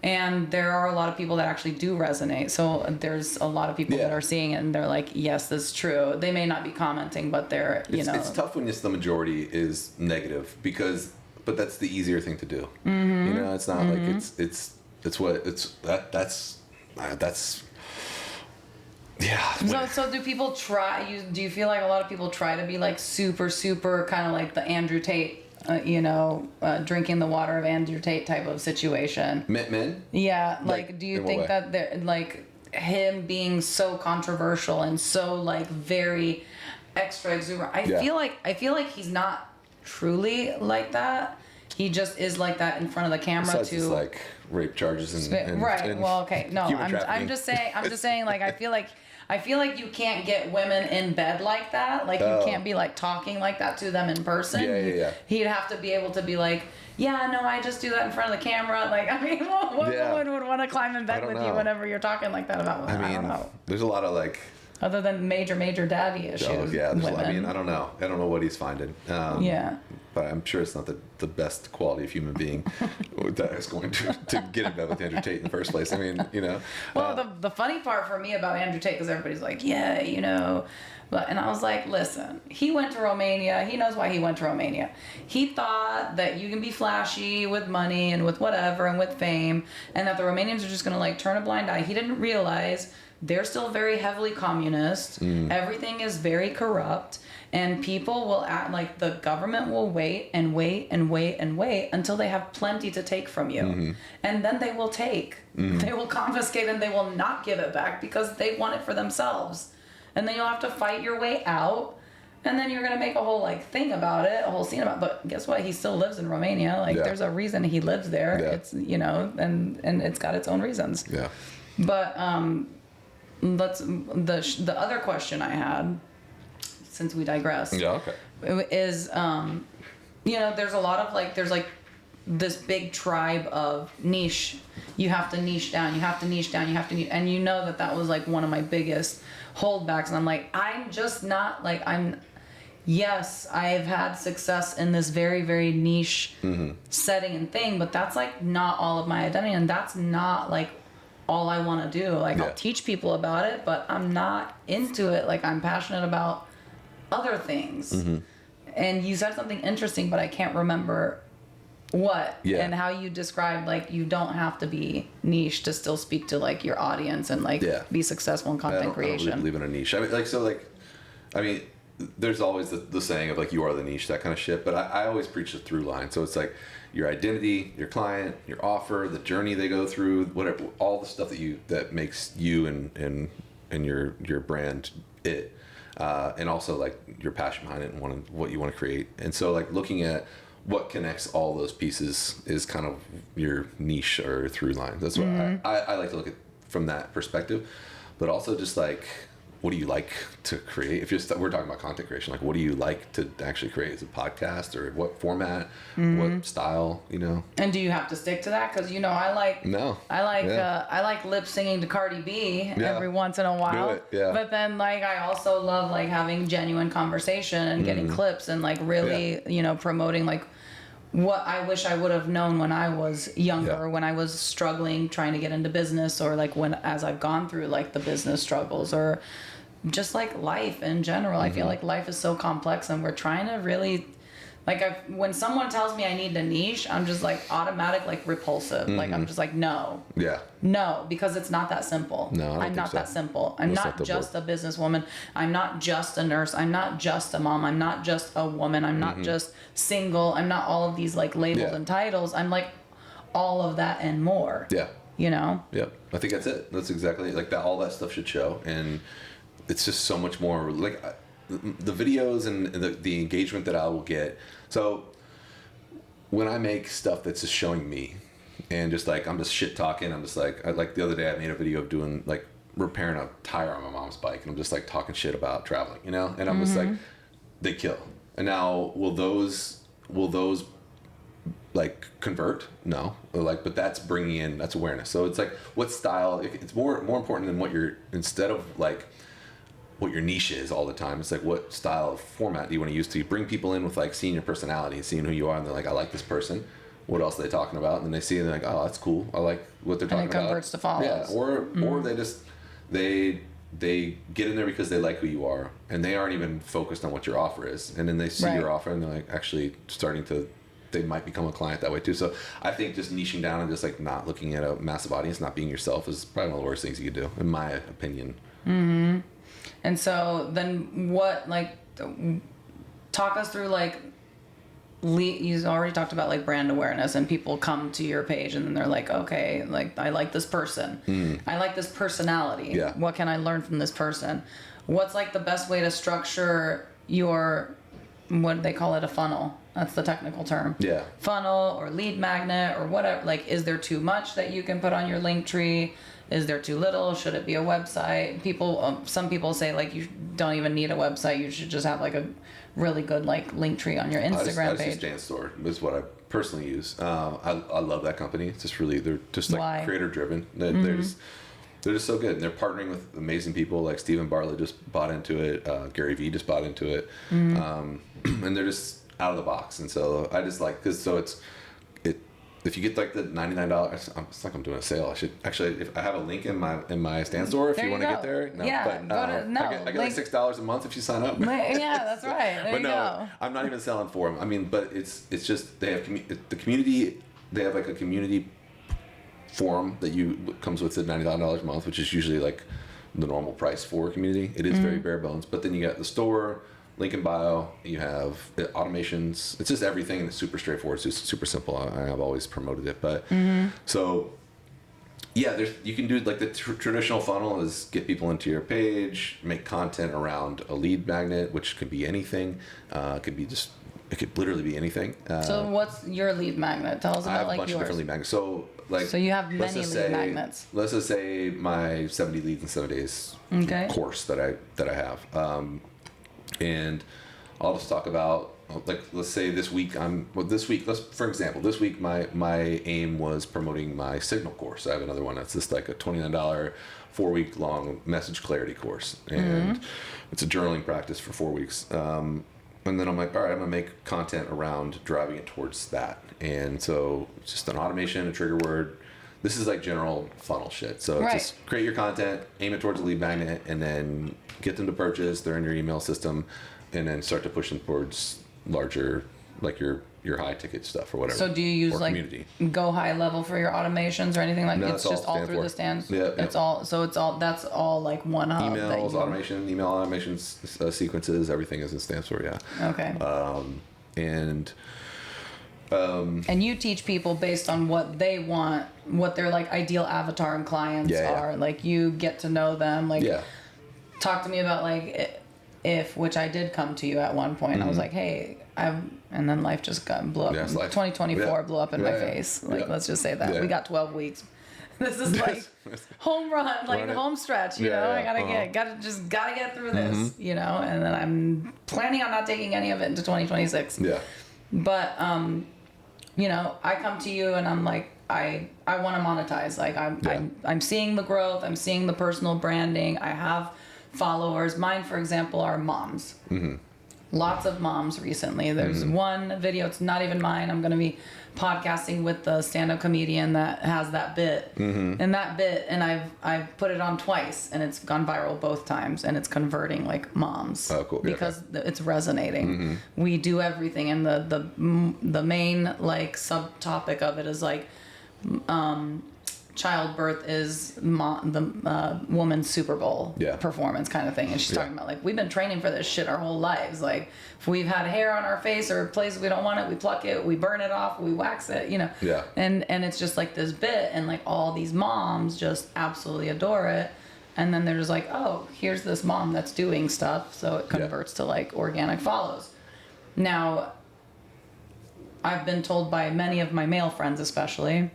And there are a lot of people that actually do resonate. So there's a lot of people that are seeing it and they're like, yes, this is true. They may not be commenting, but they're, you know. It's tough when the majority is negative but that's the easier thing to do. You know, it's not like that's yeah. So do people try, do you feel like a lot of people try to be like super, super kind of like the Andrew Tate, drinking the water of Andrew Tate type of situation? Men? Yeah, like do you in think what way? that they're like him being so controversial and so like very extra exuberant? I feel like he's not truly like that. He just is like that in front of the camera. Besides to his, like rape charges and right. and Well, okay. No, human I'm trafficking. just saying like I feel like you can't get women in bed like that. Like you can't be like talking like that to them in person. Yeah. He'd have to be able to be like, yeah, no, I just do that in front of the camera. Like, I mean, what woman would want to climb in bed with you whenever you're talking like that about women? I don't know. There's a lot of like. Other than major daddy issues. Oh, yeah. women. I mean, I don't know. I don't know what he's finding. Yeah. But I'm sure it's not the best quality of human being that is going to get in bed with Andrew Tate in the first place. I mean, you know. Well, the funny part for me about Andrew Tate, because everybody's like, yeah, you know. And I was like, listen, he went to Romania. He knows why he went to Romania. He thought that you can be flashy with money and with whatever and with fame, and that the Romanians are just going to like turn a blind eye. He didn't realize they're still very heavily communist. Everything is very corrupt. And people will act like the government will wait and wait and wait and wait until they have plenty to take from you. And then they will take. They will confiscate and they will not give it back because they want it for themselves. And then you'll have to fight your way out. And then you're going to make a whole like thing about it, a whole scene about it. But guess what? He still lives in Romania. Like there's a reason he lives there. Yeah. It's, you know, and it's got its own reasons. Yeah. But that's the other question I had, since we digress. Yeah. Okay. Is you know, there's a lot of like this big tribe of niche. You have to niche down. You have to niche down. You have to niche, and you know that was like one of my biggest holdbacks. And I'm like, I'm just not like Yes, I've had success in this very, very niche setting and thing, but that's like not all of my identity, and that's not like all I want to do. Like I'll teach people about it, but I'm not into it. Like I'm passionate about other things. And you said something interesting, but I can't remember what and how you described like you don't have to be niche to still speak to like your audience and like be successful in content creation. I don't really believe in a niche. I mean, there's always the saying of like you are the niche, that kind of shit. But I always preach a through line. So it's like your identity, your client, your offer, the journey they go through, whatever, all the stuff that makes you and your brand it. And also like your passion behind it and what you want to create. And so like looking at what connects all those pieces is kind of your niche or through line. That's what I like to look at from that perspective. But also just like, what do you like to create? If we're talking about content creation, like what do you like to actually create? Is it a podcast or what format, what style, you know? And do you have to stick to that? Because you know, I like lip singing to Cardi B every once in a while. Do it, yeah. But then like I also love like having genuine conversation and getting clips and like really you know promoting like what I wish I would have known when I was younger, when I was struggling trying to get into business, or like as I've gone through like the business struggles, or just like life in general. I feel like life is so complex and we're trying to really Like when someone tells me I need to niche, I'm just like automatic, like repulsive. Like I'm just like, no, Yeah. no, because it's not that simple. No, I don't I'm think not so. that simple. I'm That's not not the just a businesswoman. I'm not just a nurse. I'm not just a mom. I'm not just a woman. I'm not just single. I'm not all of these like labels Yeah. and titles. I'm like all of that and more. Yeah. You know? Yep. I think that's it. That's exactly like that. All that stuff should show, and it's just so much more like the videos and the engagement that I will get. So when I make stuff that's just showing me, and just like I'm just shit talking, I'm just like the other day I made a video of doing like repairing a tire on my mom's bike, and I'm just like talking shit about traveling, you know, and I'm just like, they kill. And now will those like convert? No, like, but that's bringing in, that's awareness. So it's like, what style? It's more important than what you're, instead of like what your niche is all the time. It's like, what style of format do you want to use to bring people in with like seeing your personality and seeing who you are, and they're like, I like this person. What else are they talking about? And then they see it and they're like, oh, that's cool. I like what they're talking And it about. converts to follows. Yeah, or they just they get in there because they like who you are, and they aren't even focused on what your offer is. And then they see Right. your offer and they're like actually starting to, they might become a client that way too. So I think just niching down and just like not looking at a massive audience, not being yourself, is probably one of the worst things you could do, in my opinion. And so then what, like, talk us through like, you already talked about like brand awareness, and people come to your page and then they're like, okay, like I like this person. I like this personality. Yeah. What can I learn from this person? What's like the best way to structure your, what do they call it, a funnel? That's the technical term. Yeah. Funnel or lead magnet or whatever. Like, is there too much that you can put on your link tree? Is there too little? Should it be a website? People, some people say like you don't even need a website. You should just have like a really good like link tree on your I Instagram just use page. Dance Store is what I personally use. I love that company. It's just really, they're just like Why? creator driven. They're just so good. And they're partnering with amazing people like Stephen Bartlett just bought into it. Gary Vee just bought into it. And they're just out of the box. And so I just like, cause so if you get like the $99, it's like I'm doing a sale. I should actually, if I have a link in my stand store, if There you you want to go. get there. No, Yeah, but go to- no, I get like like- $6 a month if you sign up. Yeah, that's right. There But you no, go. I'm not even selling for them. I mean, but it's just they have the community. They have like a community forum that comes with the $99 a month, which is usually like the normal price for a community. It is very bare bones. But then you got the store, link in bio. You have automations. It's just everything, and it's super straightforward. It's just super simple. I've always promoted it, but so. Yeah, you can do like the traditional funnel is get people into your page, make content around a lead magnet, which could be anything. It could literally be anything. So what's your lead magnet? Tell us I have about a like bunch of yours. different lead magnets. So like, So you have let's many just lead say- magnets. Let's just say my 70 leads in 7 days Okay. course that I have, and I'll just talk about like, let's say this week for example, this week my aim was promoting my Signal course. I have another one that's just like a $29 4-week long message clarity course, and it's a journaling practice for 4 weeks. And then I'm like, all right, I'm gonna make content around driving it towards that. And so it's just an automation, a trigger word. This is like general funnel shit. So Right. just create your content, aim it towards a lead magnet, and then get them to purchase. They're in your email system, and then start to push them towards larger, like your high ticket stuff or whatever. So do you use or like community. go high level for your automations or anything like No, it's it's just all all through the stand stands? for. Yeah, It's yeah. all so it's all that's all like one hub. that Emails, you- automation, email automations, sequences, everything is in stands for, yeah. Okay. And And you teach people based on what they want, what their like ideal avatar and clients Yeah, yeah. are. Like you get to know them. Like yeah, talk to me about like if which I did come to you at one point. I was like, hey, and then life just blew up. Yeah, it's life. 2024 Yeah. blew up in Yeah, my yeah. face. Like Yeah. let's just say that Yeah. we got 12 weeks. This is like home run, like Run it. home stretch. You Yeah, know, yeah. I gotta get through this. You know, and then I'm planning on not taking any of it into 2026. yeah, But you know, I come to you and I'm like, I want to monetize. Like I'm seeing the growth. I'm seeing the personal branding. I have followers. Mine, for example, are moms. lots of moms recently. There's one video, it's not even mine. I'm going to be podcasting with the stand-up comedian that has that bit. And that bit, and I've put it on twice, and it's gone viral both times, and it's converting like moms. Oh, cool. Yeah, because it's resonating. We do everything, and the main like subtopic of it is like childbirth is the woman's Super Bowl performance kind of thing. And she's talking about like, we've been training for this shit our whole lives. Like if we've had hair on our face or places we don't want it, we pluck it, we burn it off, we wax it, you know. Yeah. And it's just like this bit, and like all these moms just absolutely adore it. And then they're just like, oh, here's this mom that's doing stuff. So it converts to like organic follows. Now, I've been told by many of my male friends especially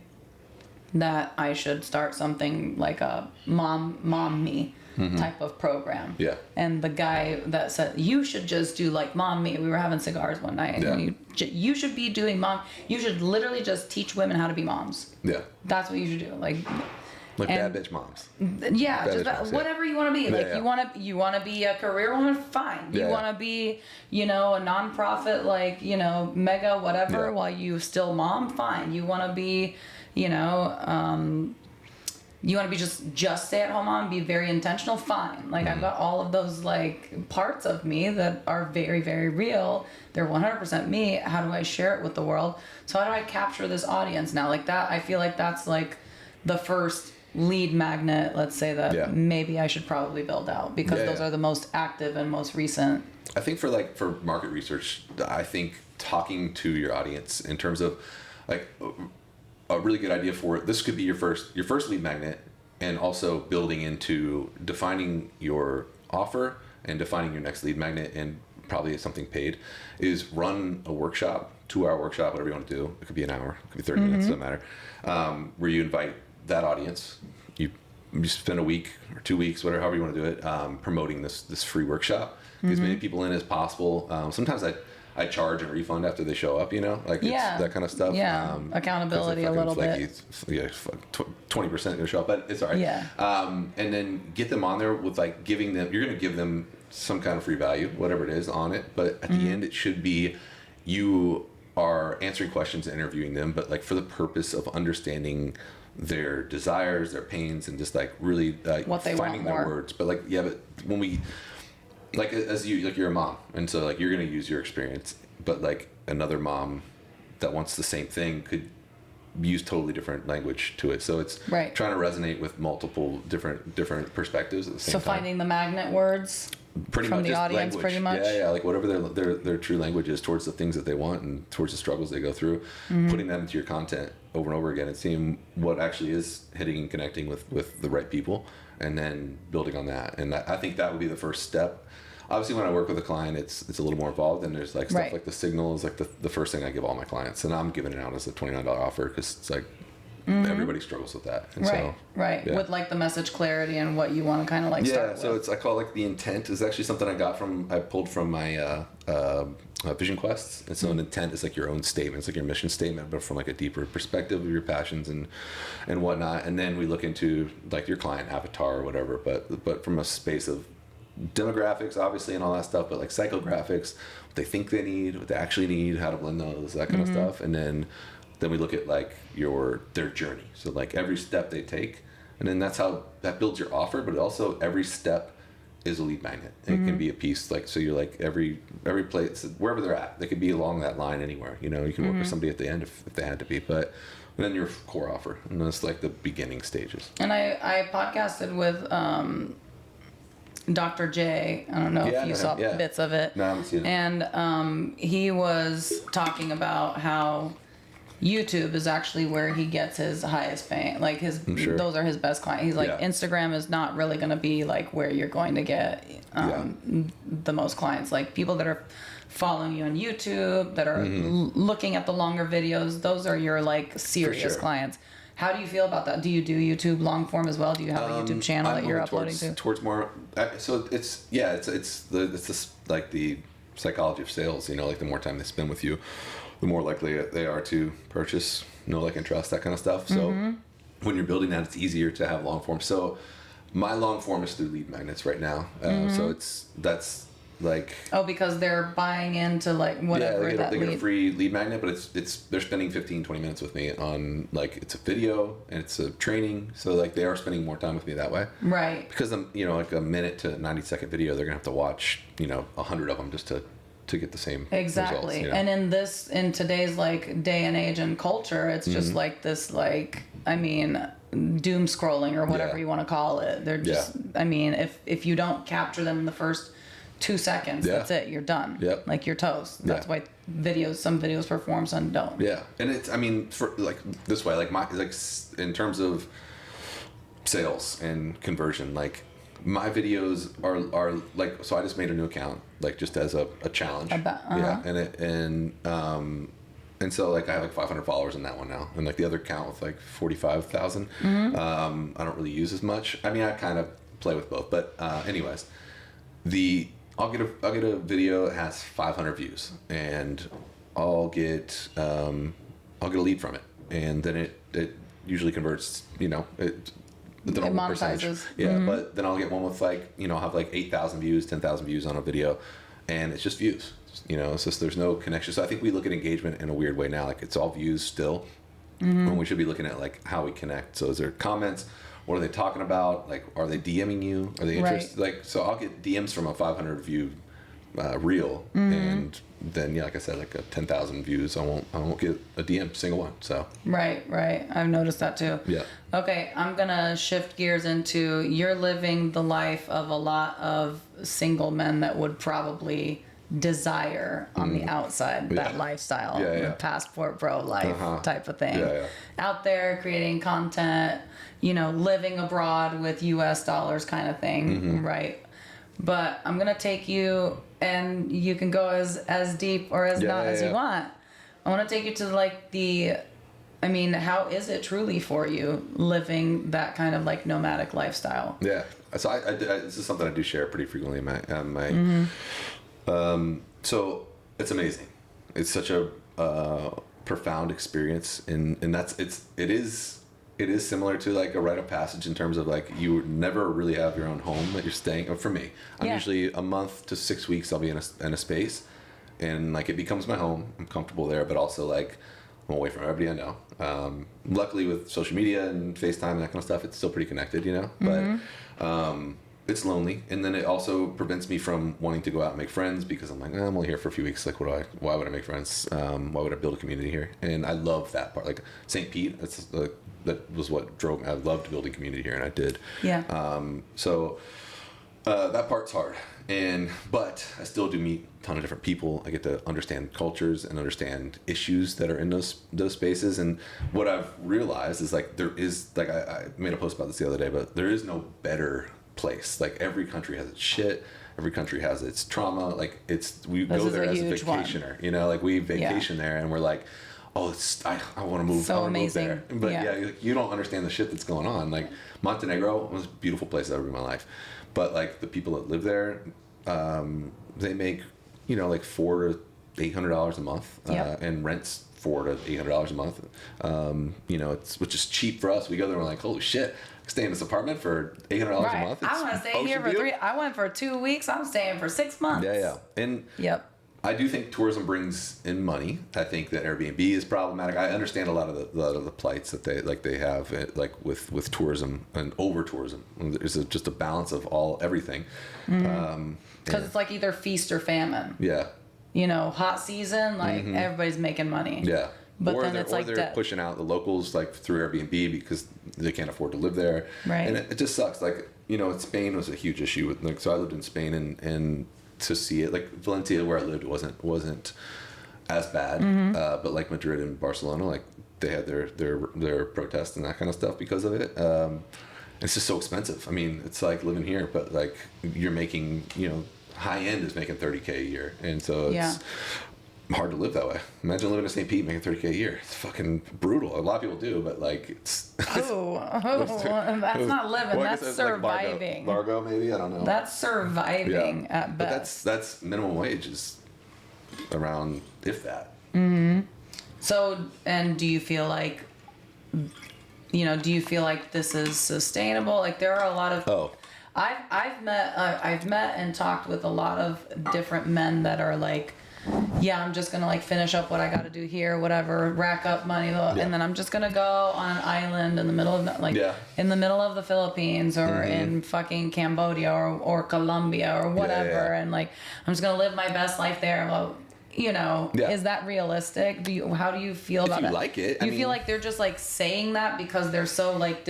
that I should start something like a mom me type of program. Yeah. And the guy that said, you should just do like mom me, we were having cigars one night, and you should be doing you should literally just teach women how to be moms. Yeah. That's what you should do. Like bad bitch moms. Yeah, Bad just bitch moms, whatever you want to be. Like you want to be a career woman, fine. You want to be, you know, a nonprofit, like, you know, mega whatever while you still mom, fine. You want to be, you know, you want to be just stay at home mom, be very intentional, fine. Like I've got all of those like parts of me that are very, very real. They're 100% me. How do I share it with the world? So how do I capture this audience now? Like that, I feel like that's like the first lead magnet, let's say, that maybe I should probably build out, because those are the most active and most recent. I think for market research, I think talking to your audience in terms of like a really good idea for it. This could be your first lead magnet, and also building into defining your offer and defining your next lead magnet, and probably something paid, is run a workshop, 2-hour workshop, whatever you want to do. It could be an hour, it could be 30 minutes, doesn't matter. Where you invite that audience, you spend a week or 2 weeks, whatever, however you want to do it, promoting this free workshop. Get as many people in as possible. Sometimes I charge and refund after they show up, you know, like it's that kind of stuff. Yeah, accountability a little bit. 20% gonna show up, but it's all right. Yeah. And then get them on there with like giving them, you're gonna give them some kind of free value, whatever it is on it. But at the end, it should be you are answering questions and interviewing them, but like for the purpose of understanding their desires, their pains, and just like really like what they finding want their more. words. But like, but when we, like as you, like you're a mom, and so like you're gonna use your experience, but like another mom that wants the same thing could use totally different language to it. So it's trying to resonate with multiple different perspectives at the same time. So finding the magnet words pretty from much the audience, language. pretty much. Yeah, like whatever their true language is towards the things that they want and towards the struggles they go through, putting that into your content over and over again and seeing what actually is hitting and connecting with the right people, and then building on that. And I think that would be the first step. Obviously, when I work with a client, it's a little more involved, and there's like stuff like the signal is like the first thing I give all my clients, and I'm giving it out as a $29 offer because it's like everybody struggles with that. And with like the message clarity and what you want to kind of like start with. So it's, I call it like the intent is actually something I pulled from my Vision Quests. And so an intent is like your own statement. It's like your mission statement, but from like a deeper perspective of your passions and whatnot. And then we look into like your client avatar or whatever, but from a space of demographics, obviously, and all that stuff, but like psychographics, what they think they need, what they actually need, how to blend those, that kind of stuff. And then we look at like their journey. So like every step they take, and then that's how that builds your offer. But also every step is a lead magnet. It can be a piece, like, so you're like every place, wherever they're at, they could be along that line anywhere. You know, you can work with somebody at the end if they had to be, but then your core offer, and that's like the beginning stages. And I podcasted with Dr. J. I don't know if you saw bits of it. No, I haven't seen it. And he was talking about how YouTube is actually where he gets his highest paying, like those are his best clients. He's like, Instagram is not really going to be like where you're going to get the most clients. Like people that are following you on YouTube, that are looking at the longer videos, those are your like serious clients. How do you feel about that? Do you do YouTube long form as well? Do you have a YouTube channel that you're uploading to? Towards more, so it's this like the psychology of sales. You know, like the more time they spend with you, the more likely they are to purchase, know, like, and trust, that kind of stuff. So when you're building that, it's easier to have long form. So my long form is through lead magnets right now. So that's like. Oh, because they're buying into like whatever they that get a lead. free lead magnet, but it's they're spending 15, 20 minutes with me on like it's a video and it's a training, so like they are spending more time with me that way. Right. Because I'm like a minute to 90-second video, they're gonna have to watch 100 of them just to get the same Exactly. results, And in today's like day and age and culture, it's just like this like doom scrolling or whatever Yeah. you want to call it. They're just if you don't capture them in the first 2 seconds, Yeah. that's it. You're done. Yep. Like you're toast. That's Yeah. why some videos perform, some don't. Yeah, and it's for like this way, like in terms of sales and conversion, like my videos are like, so I just made a new account like just as a challenge. Yeah, and so like I have like 500 followers in that one now, and like the other account with like 45,000. I don't really use as much. I mean, I kind of play with both, but anyways, I'll get a video that has 500 views, and I'll get a lead from it, and then it usually converts. The normal percentage. monetizes. Yeah, but then I'll get one with like I'll have like 8,000 views, 10,000 views on a video, and it's just views. It's just there's no connection. So I think we look at engagement in a weird way now. Like it's all views still, when we should be looking at like how we connect. So is there comments? What are they talking about? Like, are they DMing you? Are they interested? Right. Like, so I'll get DMs from a 500 view reel, and then like I said, like a 10,000 views, I won't get a DM, single one. So Right. I've noticed that too. yeah. Okay, I'm gonna shift gears into you're living the life of a lot of single men that would probably desire on the outside that lifestyle, Yeah. the passport bro life type of thing. Yeah. Out there creating content, living abroad with US dollars kind of thing, right? But I'm gonna take you, and you can go as deep or as not as you want. I want to take you to like how is it truly for you living that kind of like nomadic lifestyle? Yeah. So I this is something I do share pretty frequently in my so it's amazing. It's such a profound experience, and it is similar to like a rite of passage in terms of like you never really have your own home that you're staying. For me, I'm usually a month to 6 weeks I'll be in a space, and like it becomes my home. I'm comfortable there, but also like I'm away from everybody I know. Luckily with social media and FaceTime and that kind of stuff, it's still pretty connected, but it's lonely, and then it also prevents me from wanting to go out and make friends because I'm like, I'm only here for a few weeks. Like, why would I make friends? Why would I build a community here? And I love that part. Like St. Pete, that was what drove me. I loved building community here, and I did. Yeah. So that part's hard, but I still do meet a ton of different people. I get to understand cultures and understand issues that are in those spaces. And what I've realized is like there is like I made a post about this the other day, but there is no better place. Like every country has its shit. Every country has its trauma. Like we go there as a vacationer. Like we vacation there, and we're like, oh, I want to move. So I wanna amazing. move there. But you don't understand the shit that's going on. Like Montenegro was a beautiful place I've ever been in my life, but like the people that live there, they make like $400 to $800 a month, and rents $400 to $800 a month. Which is cheap for us. We go there and we're like, holy shit. Stay in this apartment for $800 a month. I want to stay here for 3. I went for 2 weeks. I'm staying for 6 months. Yeah. And I do think tourism brings in money. I think that Airbnb is problematic. I understand a lot of the plights that they have like with tourism and over tourism. There's just a balance of everything. Because it's like either feast or famine. Yeah. Hot season, like everybody's making money. Yeah. But then it's like they're pushing out the locals like through Airbnb because they can't afford to live there. Right. And it just sucks. Like, Spain was a huge issue with like, so I lived in Spain and to see it, like Valencia where I lived wasn't as bad. But like Madrid and Barcelona, like they had their protests and that kind of stuff because of it. It's just so expensive. I mean, it's like living here, but like you're making, high end is making $30K a year. And so it's hard to live that way. Imagine living in St. Pete making $30K a year. It's fucking brutal. A lot of people do, but like it's that's not living. That's surviving. Like Largo, maybe, I don't know. That's surviving at best. But that's minimum wage is around if that. So, and do you feel like this is sustainable? Like there are a lot of I've met and talked with a lot of different men that are like, yeah, I'm just gonna like finish up what I got to do here, whatever, rack up money, and then I'm just gonna go on an island in the middle of in the middle of the Philippines or in fucking Cambodia or Colombia or whatever, and like I'm just gonna live my best life there. Well, you know, is that realistic? How do you feel about If you that? like it, Do you feel like they're just like saying that because they're so like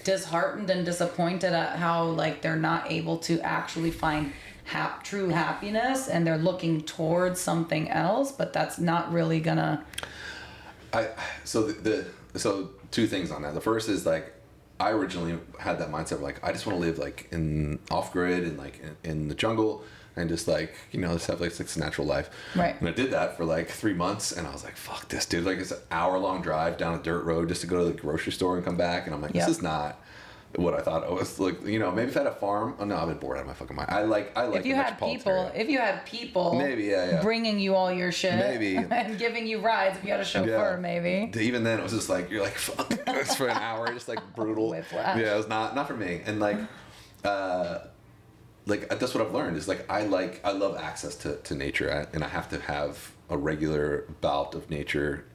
disheartened and disappointed at how like they're not able to actually find true happiness, and they're looking towards something else, but that's not really gonna. So two things on that. The first is like, I originally had that mindset of like, I just want to live like in off grid and like in the jungle and just like, you know, just have like a natural life. Right. And I did that for like 3 months, and I was like, fuck this, dude. Like, it's an hour-long drive down a dirt road just to go to the grocery store and come back, and I'm like, this is not what I thought it was. Like, you know, maybe if I had a farm. Oh no, I've been bored out of my fucking mind. I like If you the had metropolitan people, area. if you had people, Maybe, bringing you all your shit, Maybe. and giving you rides, if you had a chauffeur, maybe. Even then, it was just like, you're like, fuck, it's for an hour, just like brutal. Whiplash. Yeah, it was not for me. And like that's what I've learned is like, I love access to nature, and I have to have a regular bout of nature,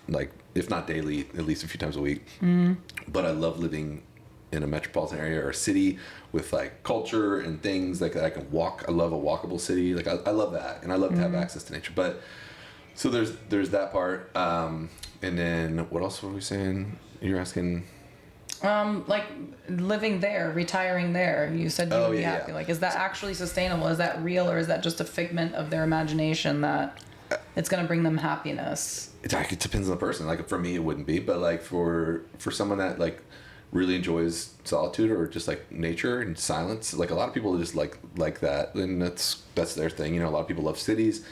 like if not daily, at least a few times a week. But I love living in a metropolitan area or a city with like culture and things like that I can walk. I love a walkable city. Like I love that, and I love to have access to nature. But so there's that part. And then what else were we saying? You're asking. Like living there, retiring there. You said you would be happy. Like, is that actually sustainable? Is that real, or is that just a figment of their imagination that it's going to bring them happiness? It depends on the person. Like for me, it wouldn't be, but like for someone that like really enjoys solitude or just like nature and silence, like a lot of people just like that, and that's their thing. You know, a lot of people love cities.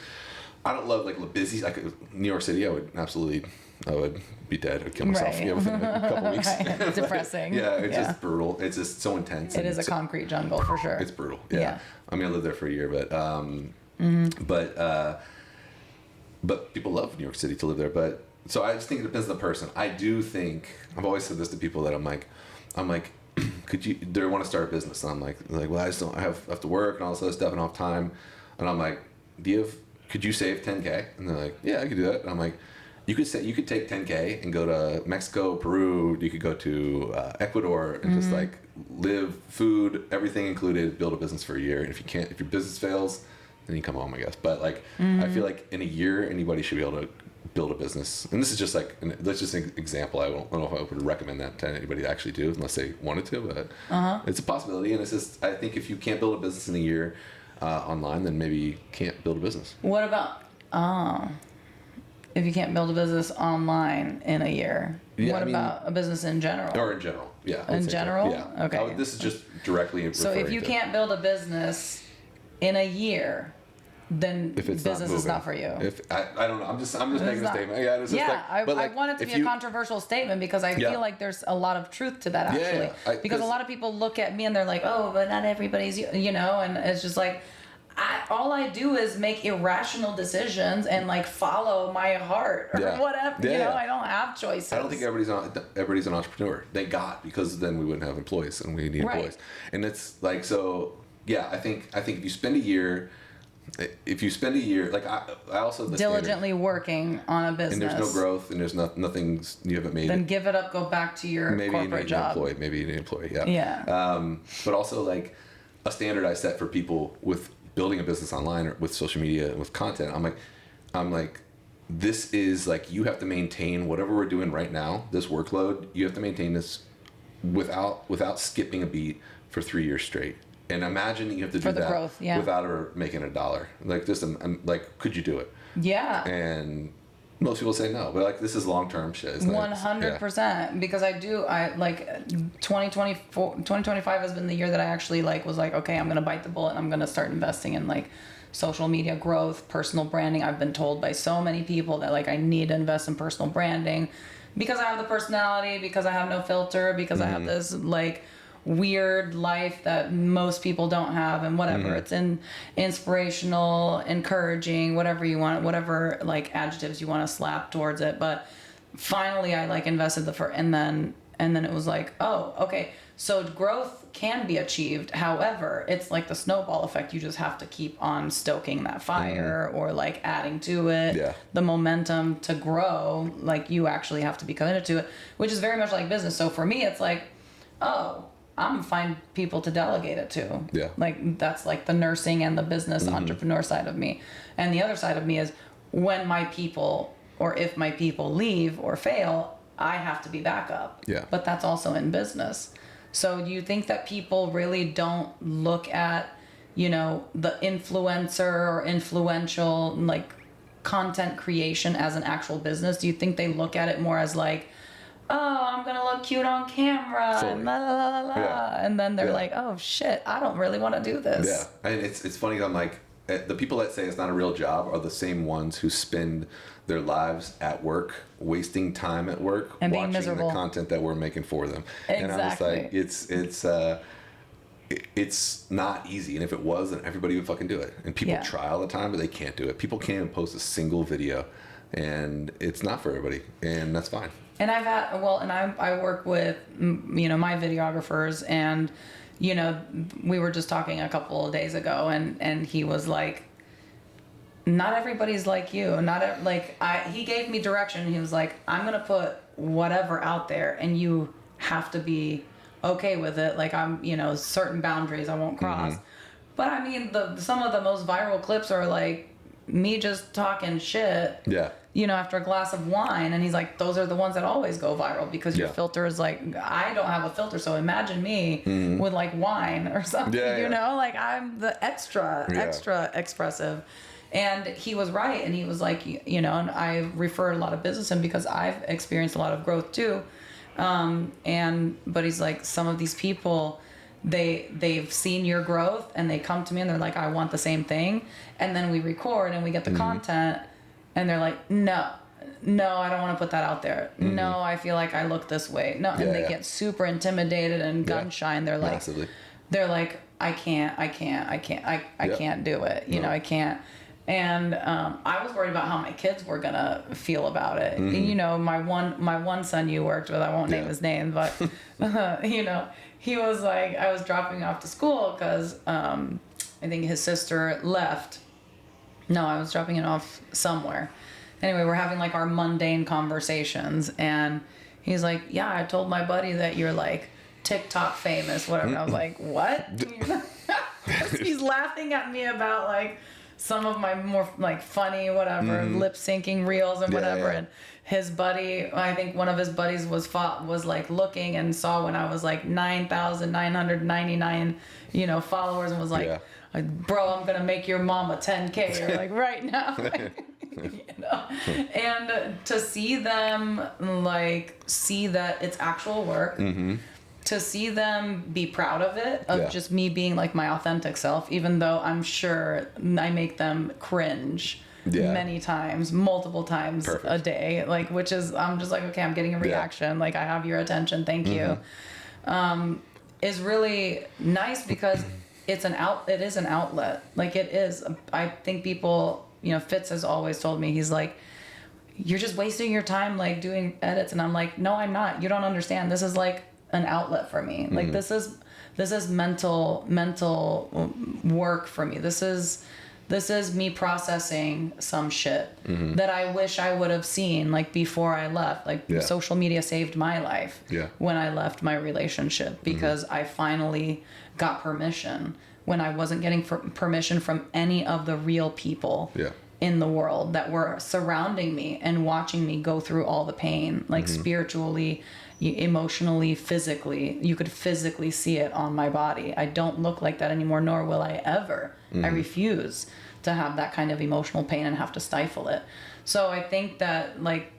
I don't love like busy. Like New York City, I would be dead. I'd kill myself within a couple weeks. Right. Depressing. It's just brutal. It's just so intense. It is a concrete jungle for sure. It's brutal. Yeah. I mean, I lived there for a year, but people love New York City to live there. But so I just think it depends on the person. I do think I've always said this to people that I'm like, could you? They want to start a business, and I'm like, well, I just don't. I have to work and all this other stuff, and I don't have time. And I'm like, could you save 10K? And they're like, yeah, I could do that. And I'm like, you could take 10K and go to Mexico, Peru. You could go to Ecuador and just like live, food, everything included, build a business for a year. And if your business fails, then you come home, I guess. But like, I feel like in a year, anybody should be able to build a business. And this is just like, that's just an example. I don't know if I would recommend that to anybody to actually do unless they wanted to, but it's a possibility. And it's just, I think if you can't build a business in a year online, then maybe you can't build a business. What about, if you can't build a business online in a year? Yeah, what about a business in general? Or in general, yeah. In general? Yeah. Okay. This is just directly So if you can't build a business in a year, then business is not for you. If I don't know, I'm just making a statement. Yeah, it's just I want it to be a controversial statement because I feel like there's a lot of truth to that actually. Because a lot of people look at me and they're like, oh, but not everybody's, you know, and it's just like, all I do is make irrational decisions and like follow my heart or whatever. You know, I don't have choices. I don't think everybody's an entrepreneur. Thank God, because then we wouldn't have employees, and we need employees. And it's like, so yeah, I think if you spend a year, like I also diligently working on a business, and there's no growth, and there's nothing, you haven't made. Then give it up. Go back to your corporate job. Maybe you need an employee. Yeah. Yeah. But also like a standard I set for people with building a business online or with social media and with content. I'm like, this is like, you have to maintain whatever we're doing right now. This workload, you have to maintain this without skipping a beat for 3 years straight. And imagine you have to do that growth, without ever making $1. Like just, like, could you do it? Yeah. And most people say no, but like this is long-term shit. 100%. Because I like 2025 has been the year that I actually like was like, okay, I'm going to bite the bullet and I'm going to start investing in like social media growth, personal branding. I've been told by so many people that like I need to invest in personal branding because I have the personality, because I have no filter, because I have this like weird life that most people don't have, and whatever. It's inspirational, encouraging, whatever you want, whatever like adjectives you want to slap towards it. But finally I like invested and then And then it was like, oh, okay. So growth can be achieved. However, it's like the snowball effect. You just have to keep on stoking that fire or like adding to it. Yeah. The momentum to grow, like you actually have to be committed to it, which is very much like business. So for me, it's like, oh, I'm gonna find people to delegate it to. Yeah. Like that's like the nursing and the business entrepreneur side of me. And the other side of me is when my people or if my people leave or fail, I have to be backup. Yeah. But that's also in business. So do you think that people really don't look at, you know, the influencer or influential like content creation as an actual business? Do you think they look at it more as like, oh, I'm gonna look cute on camera Fully. and la la la la, Yeah. and then they're Yeah. like, oh shit, I don't really want to do this. Yeah, and it's funny. I'm like, the people that say it's not a real job are the same ones who spend their lives at work, wasting time at work, And being watching miserable. the content that we're making for them. And I'm just like, it's not easy. And if it was, then everybody would fucking do it. And people Yeah. try all the time, but they can't do it. People can't even post a single video, and it's not for everybody, and that's fine. And I've had, well, and I work with, you know, my videographers, and, you know, we were just talking a couple of days ago, and he was like, not everybody's like you. He gave me direction. He was like, I'm going to put whatever out there, and you have to be okay with it. Like you know, certain boundaries I won't cross. But I mean, some of the most viral clips are like me just talking shit. Yeah. You know, after a glass of wine, and he's like, those are the ones that always go viral because your Yeah. filter is like, I don't have a filter, so imagine me with like wine or something, Yeah, you yeah. know, like I'm the extra expressive. And he was right, and he was like, you know, and I refer a lot of business to him because I've experienced a lot of growth too. But he's like, some of these people, they've seen your growth and they come to me and they're like, I want the same thing. And then we record and we get the content and they're like, no, I don't want to put that out there. No, I feel like I look this way. No. Yeah, And they yeah. get super intimidated and gun shy, and they're like, Massively. I can't do it. You know, I can't. And I was worried about how my kids were gonna feel about it. And, you know, my one son you worked with, I won't name his name, but you know, he was like, I was dropping off to school because I think his sister left. No, I was dropping it off somewhere. Anyway, we're having like our mundane conversations, and he's like, yeah, I told my buddy that you're like TikTok famous, whatever. And I was like, what? He's laughing at me about like some of my more like funny whatever lip syncing reels and whatever. yeah. And his buddy, I think one of his buddies was like looking and saw when I was like 9,999 you know followers, and was like, bro, I'm gonna make your mom a 10K or like right now. You know, and to see them like see that it's actual work, to see them be proud of it, of just me being like my authentic self, even though I'm sure I make them cringe many times, multiple times a day, like, which is, I'm just like, okay, I'm getting a reaction, like I have your attention, thank you, is really nice because it is an outlet, like it is. I think people, you know, Fitz has always told me, he's like, you're just wasting your time like doing edits, and I'm like, no, I'm not, you don't understand, this is like an outlet for me, like this is mental work for me, this is me processing some shit that I wish I would have seen like before I left. Like social media saved my life when I left my relationship, because I finally got permission when I wasn't getting permission from any of the real people in the world that were surrounding me and watching me go through all the pain, like spiritually, emotionally, physically. You could physically see it on my body. I don't look like that anymore, nor will I ever. I refuse to have that kind of emotional pain and have to stifle it. So I think that like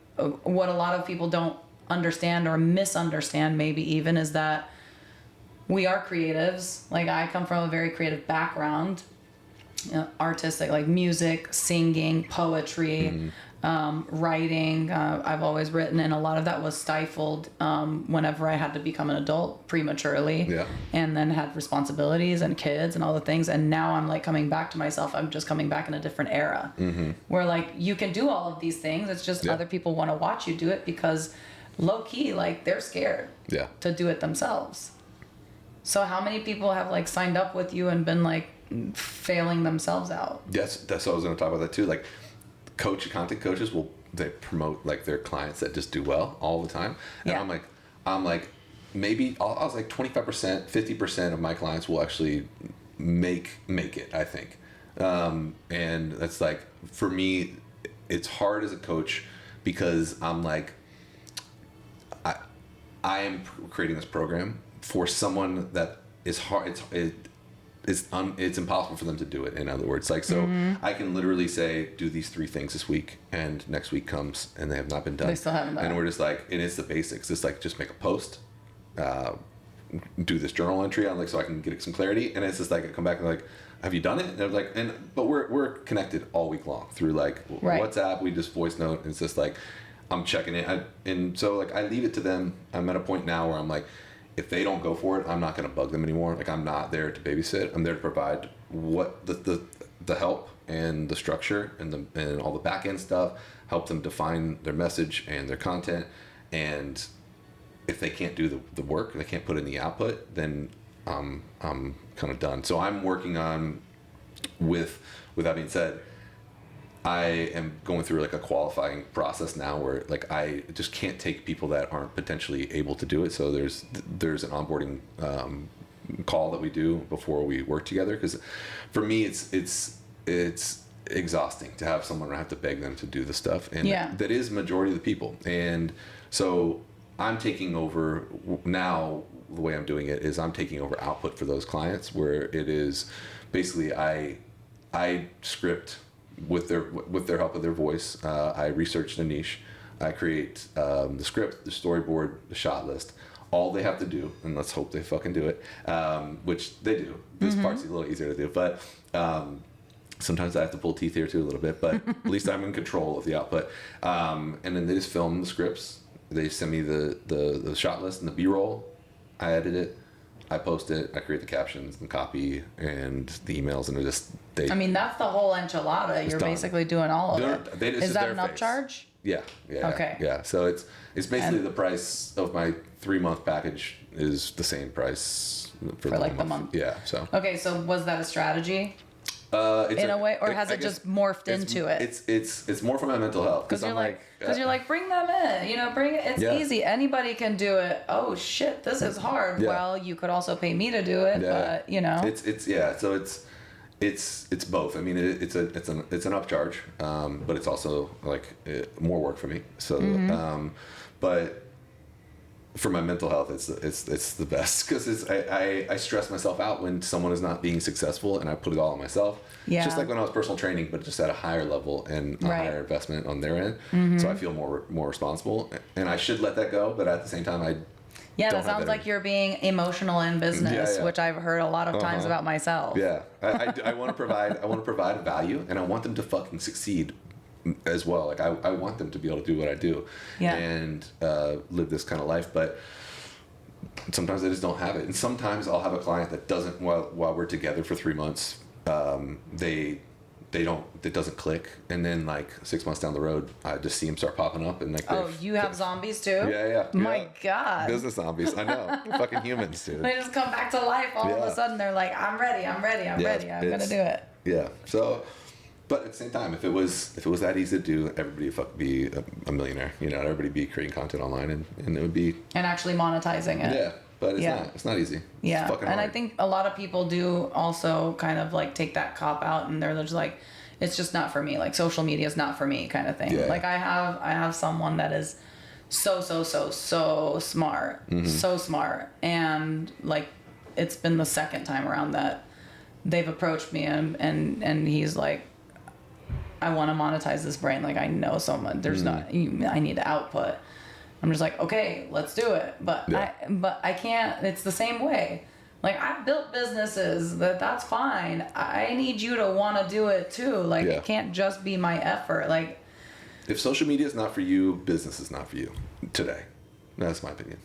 what a lot of people don't understand or misunderstand maybe even is that we are creatives. Like I come from a very creative background, you know, artistic, like music, singing, poetry, writing. I've always written, and a lot of that was stifled whenever I had to become an adult prematurely, and then had responsibilities and kids and all the things. And now I'm like coming back to myself. I'm just coming back in a different era where like you can do all of these things. It's just other people want to watch you do it because low key, like they're scared Yeah. to do it themselves. So how many people have like signed up with you and been like failing themselves out? That's what I was going to talk about that too. Like content coaches they promote like their clients that just do well all the time. And Yeah. I'm like, maybe I was like 25%, 50% of my clients will actually make it, I think. And that's like, for me, it's hard as a coach because I'm like, I am creating this program for someone that is hard. It's impossible for them to do it. In other words, like, so I can literally say, do these 3 things this week, and next week comes and they have not been done. They still haven't done And it. we're just like, it is the basics. It's like, just make a post, do this journal entry on, like, so I can get some clarity. And it's just like, I come back and like, have you done it? And they're like, but we're connected all week long through like Right. WhatsApp. We just voice note. And it's just like, I'm checking it. And so like, I leave it to them. I'm at a point now where I'm like, if they don't go for it, I'm not going to bug them anymore. Like, I'm not there to babysit. I'm there to provide what the help and the structure and all the back end stuff, help them define their message and their content. And if they can't do the work, they can't put in the output, then I'm kind of done. So I'm working on, with that being said, I am going through like a qualifying process now where like I just can't take people that aren't potentially able to do it. So there's an onboarding call that we do before we work together, because for me it's exhausting to have someone I have to beg them to do the stuff, and Yeah. that is majority of the people. And so I'm taking over now. The way I'm doing it is I'm taking over output for those clients, where it is basically I script with their help of their voice. I research the niche. I create the script, the storyboard, the shot list. All they have to do, and let's hope they fucking do it, which they do. This part's a little easier to do, but sometimes I have to pull teeth here too a little bit, but at least I'm in control of the output. And then they just film the scripts. They send me the shot list and the B-roll. I edit it. I post it. I create the captions and copy and the emails, and I mean, that's the whole enchilada. You're done. basically doing all of it. It's Is just that their an face. upcharge? Yeah. Okay. Yeah. So it's basically the price of my 3-month package is the same price for like the month. Yeah. So Okay, so was that a strategy it's in a way, or has I it guess just morphed into it? It's more for my mental health, Because I'm you're like, bring them in, bring it. It's Yeah. easy. Anybody can do it. Oh shit, this is hard. Yeah. Well, you could also pay me to do it, but it's yeah. So it's both. I mean, it's an upcharge, but it's also like more work for me. So, but for my mental health, it's the best, because I stress myself out when someone is not being successful, and I put it all on myself. Yeah. Just like when I was personal training, but just at a higher level and a Right. higher investment on their end. So I feel more responsible, and I should let that go, but at the same time, yeah, don't that have sounds that like you're being emotional in business, Yeah. which I've heard a lot of times about myself. Yeah, I want to provide value, and I want them to fucking succeed as well. Like I want them to be able to do what I do, Yeah. and live this kind of life. But sometimes I just don't have it, and sometimes I'll have a client that doesn't. While we're together for 3 months, it doesn't click, and then like 6 months down the road, I just see them start popping up, and like Oh, you have zombies too? yeah. My God. Business zombies. I know. Fucking humans, dude. They just come back to life all of Yeah. a sudden. They're like, I'm ready. I'm ready. I'm Yeah, ready. I'm gonna do it. Yeah. So, but at the same time, if it was that easy to do, everybody would be a millionaire. Everybody be creating content online, and it would be And actually monetizing it. yeah. But it's Yeah. not. It's not easy. Yeah, It's fucking and I hard. think a lot of people do also kind of like take that cop out, and they're just like, it's just not for me. Like social media is not for me, kind of thing. Yeah. Like I have someone that is so smart, so smart, and like it's been the second time around that they've approached me, and he's like, I want to monetize this brand. Like I know someone. There's not. I need to output. I'm just like, okay, let's do it. But Yeah. I can't. It's the same way. Like I've built businesses. That's fine. I need you to want to do it too. Like Yeah. it can't just be my effort. Like If social media is not for you, business is not for you today. That's my opinion.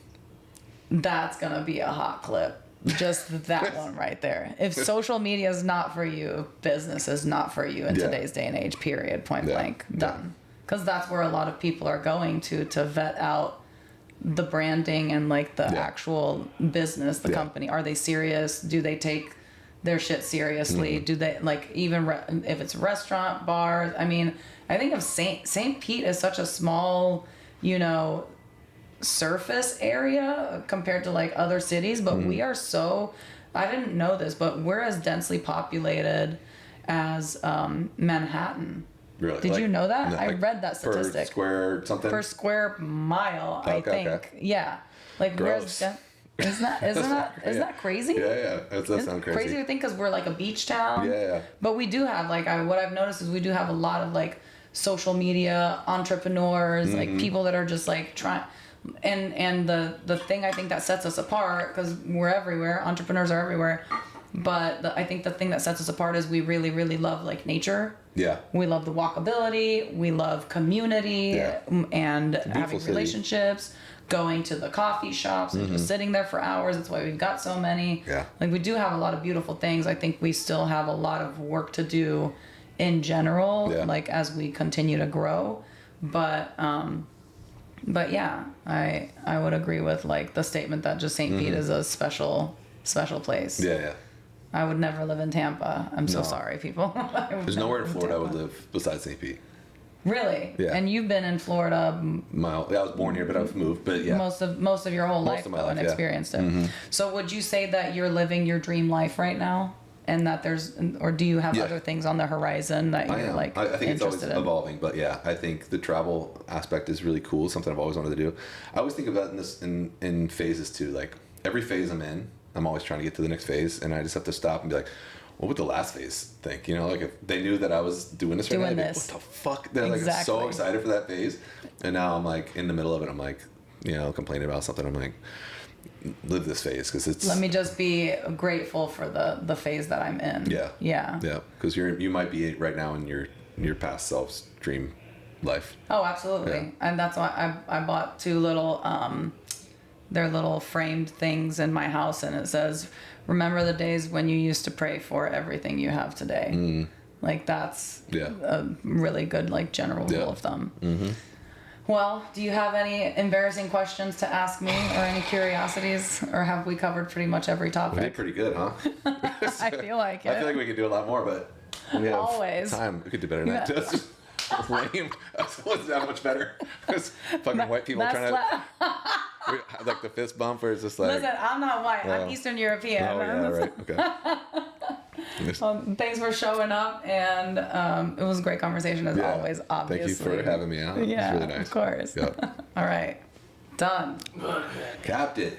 that's gonna be a hot clip. Just that one right there. If social media is not for you, business is not for you in Yeah. today's day and age. Period. Point Yeah. blank. Yeah. Done. Because that's where a lot of people are going to vet out the branding and like the Yeah. actual business, the Yeah. company. Are they serious? Do they take their shit seriously? Mm-hmm. Do they like even if it's restaurant, bars? I mean, I think of St. Pete is such a small, surface area compared to like other cities, but we are so, I didn't know this, but we're as densely populated as Manhattan. Really? Did you know that? no, I like, read that statistic. Per square something? Per square mile, I Okay, think. okay. Yeah. Like Gross. isn't that crazy? Yeah. That Isn't sounds it crazy. to think because we're like a beach town. Yeah. But we do have like what I've noticed is we do have a lot of like social media entrepreneurs, like people that are just like trying. And the thing I think that sets us apart, because we're everywhere, entrepreneurs are everywhere. But I think the thing that sets us apart is we really, really love like nature. Yeah. We love the walkability. We love community Yeah. and beautiful having city. relationships, going to the coffee shops and just sitting there for hours. That's why we've got so many. Yeah. Like we do have a lot of beautiful things. I think we still have a lot of work to do in general, Yeah. like as we continue to grow. But yeah, I would agree with like the statement that just St. Pete is a special place. Yeah. I would never live in Tampa. I'm so No. sorry, people. There's nowhere in Florida I would live besides St. Pete. Really? Yeah. And you've been in Florida I was born here, but I've moved. But yeah. most of your whole life of my though, life, and yeah. experienced it. So would you say that you're living your dream life right now, and that or do you have Yeah. other things on the horizon that I you're am. like I think it's always interested in? evolving, but yeah, I think the travel aspect is really cool. Something I've always wanted to do. I always think about this in phases too. Like every phase I'm in, I'm always trying to get to the next phase, and I just have to stop and be like, what would the last phase think? Like if they knew that I was doing this right now, Doing they'd be like, this. what the fuck? They're like Exactly. so excited for that phase, and now I'm like in the middle of it. I'm like, complaining about something. I'm like, live this phase because it's. Let me just be grateful for the phase that I'm in. Yeah. Yeah. Yeah, because you might be right now in your past self's dream life. Oh, absolutely. Yeah. And that's why I bought two little they're little framed things in my house, and it says, "Remember the days when you used to pray for everything you have today." Like that's Yeah. a really good like general rule Yeah. of thumb. Well, do you have any embarrassing questions to ask me or any curiosities, or have we covered pretty much every We did topic? pretty good, huh? I feel like it. I feel like we could do a lot more, but we have Always. time. We could do better than that. Yeah. That's lame. That wasn't that much better. It's fucking white people That's trying to like the fist bump, where it's just like. Listen, I'm not white. Oh. I'm Eastern European. Oh yeah, right. Okay. Thanks for showing up, and it was a great conversation as Yeah. always. Obviously, Thank you for having me out. Yeah, It's really nice. of course. Yeah. All right, done. Capped it.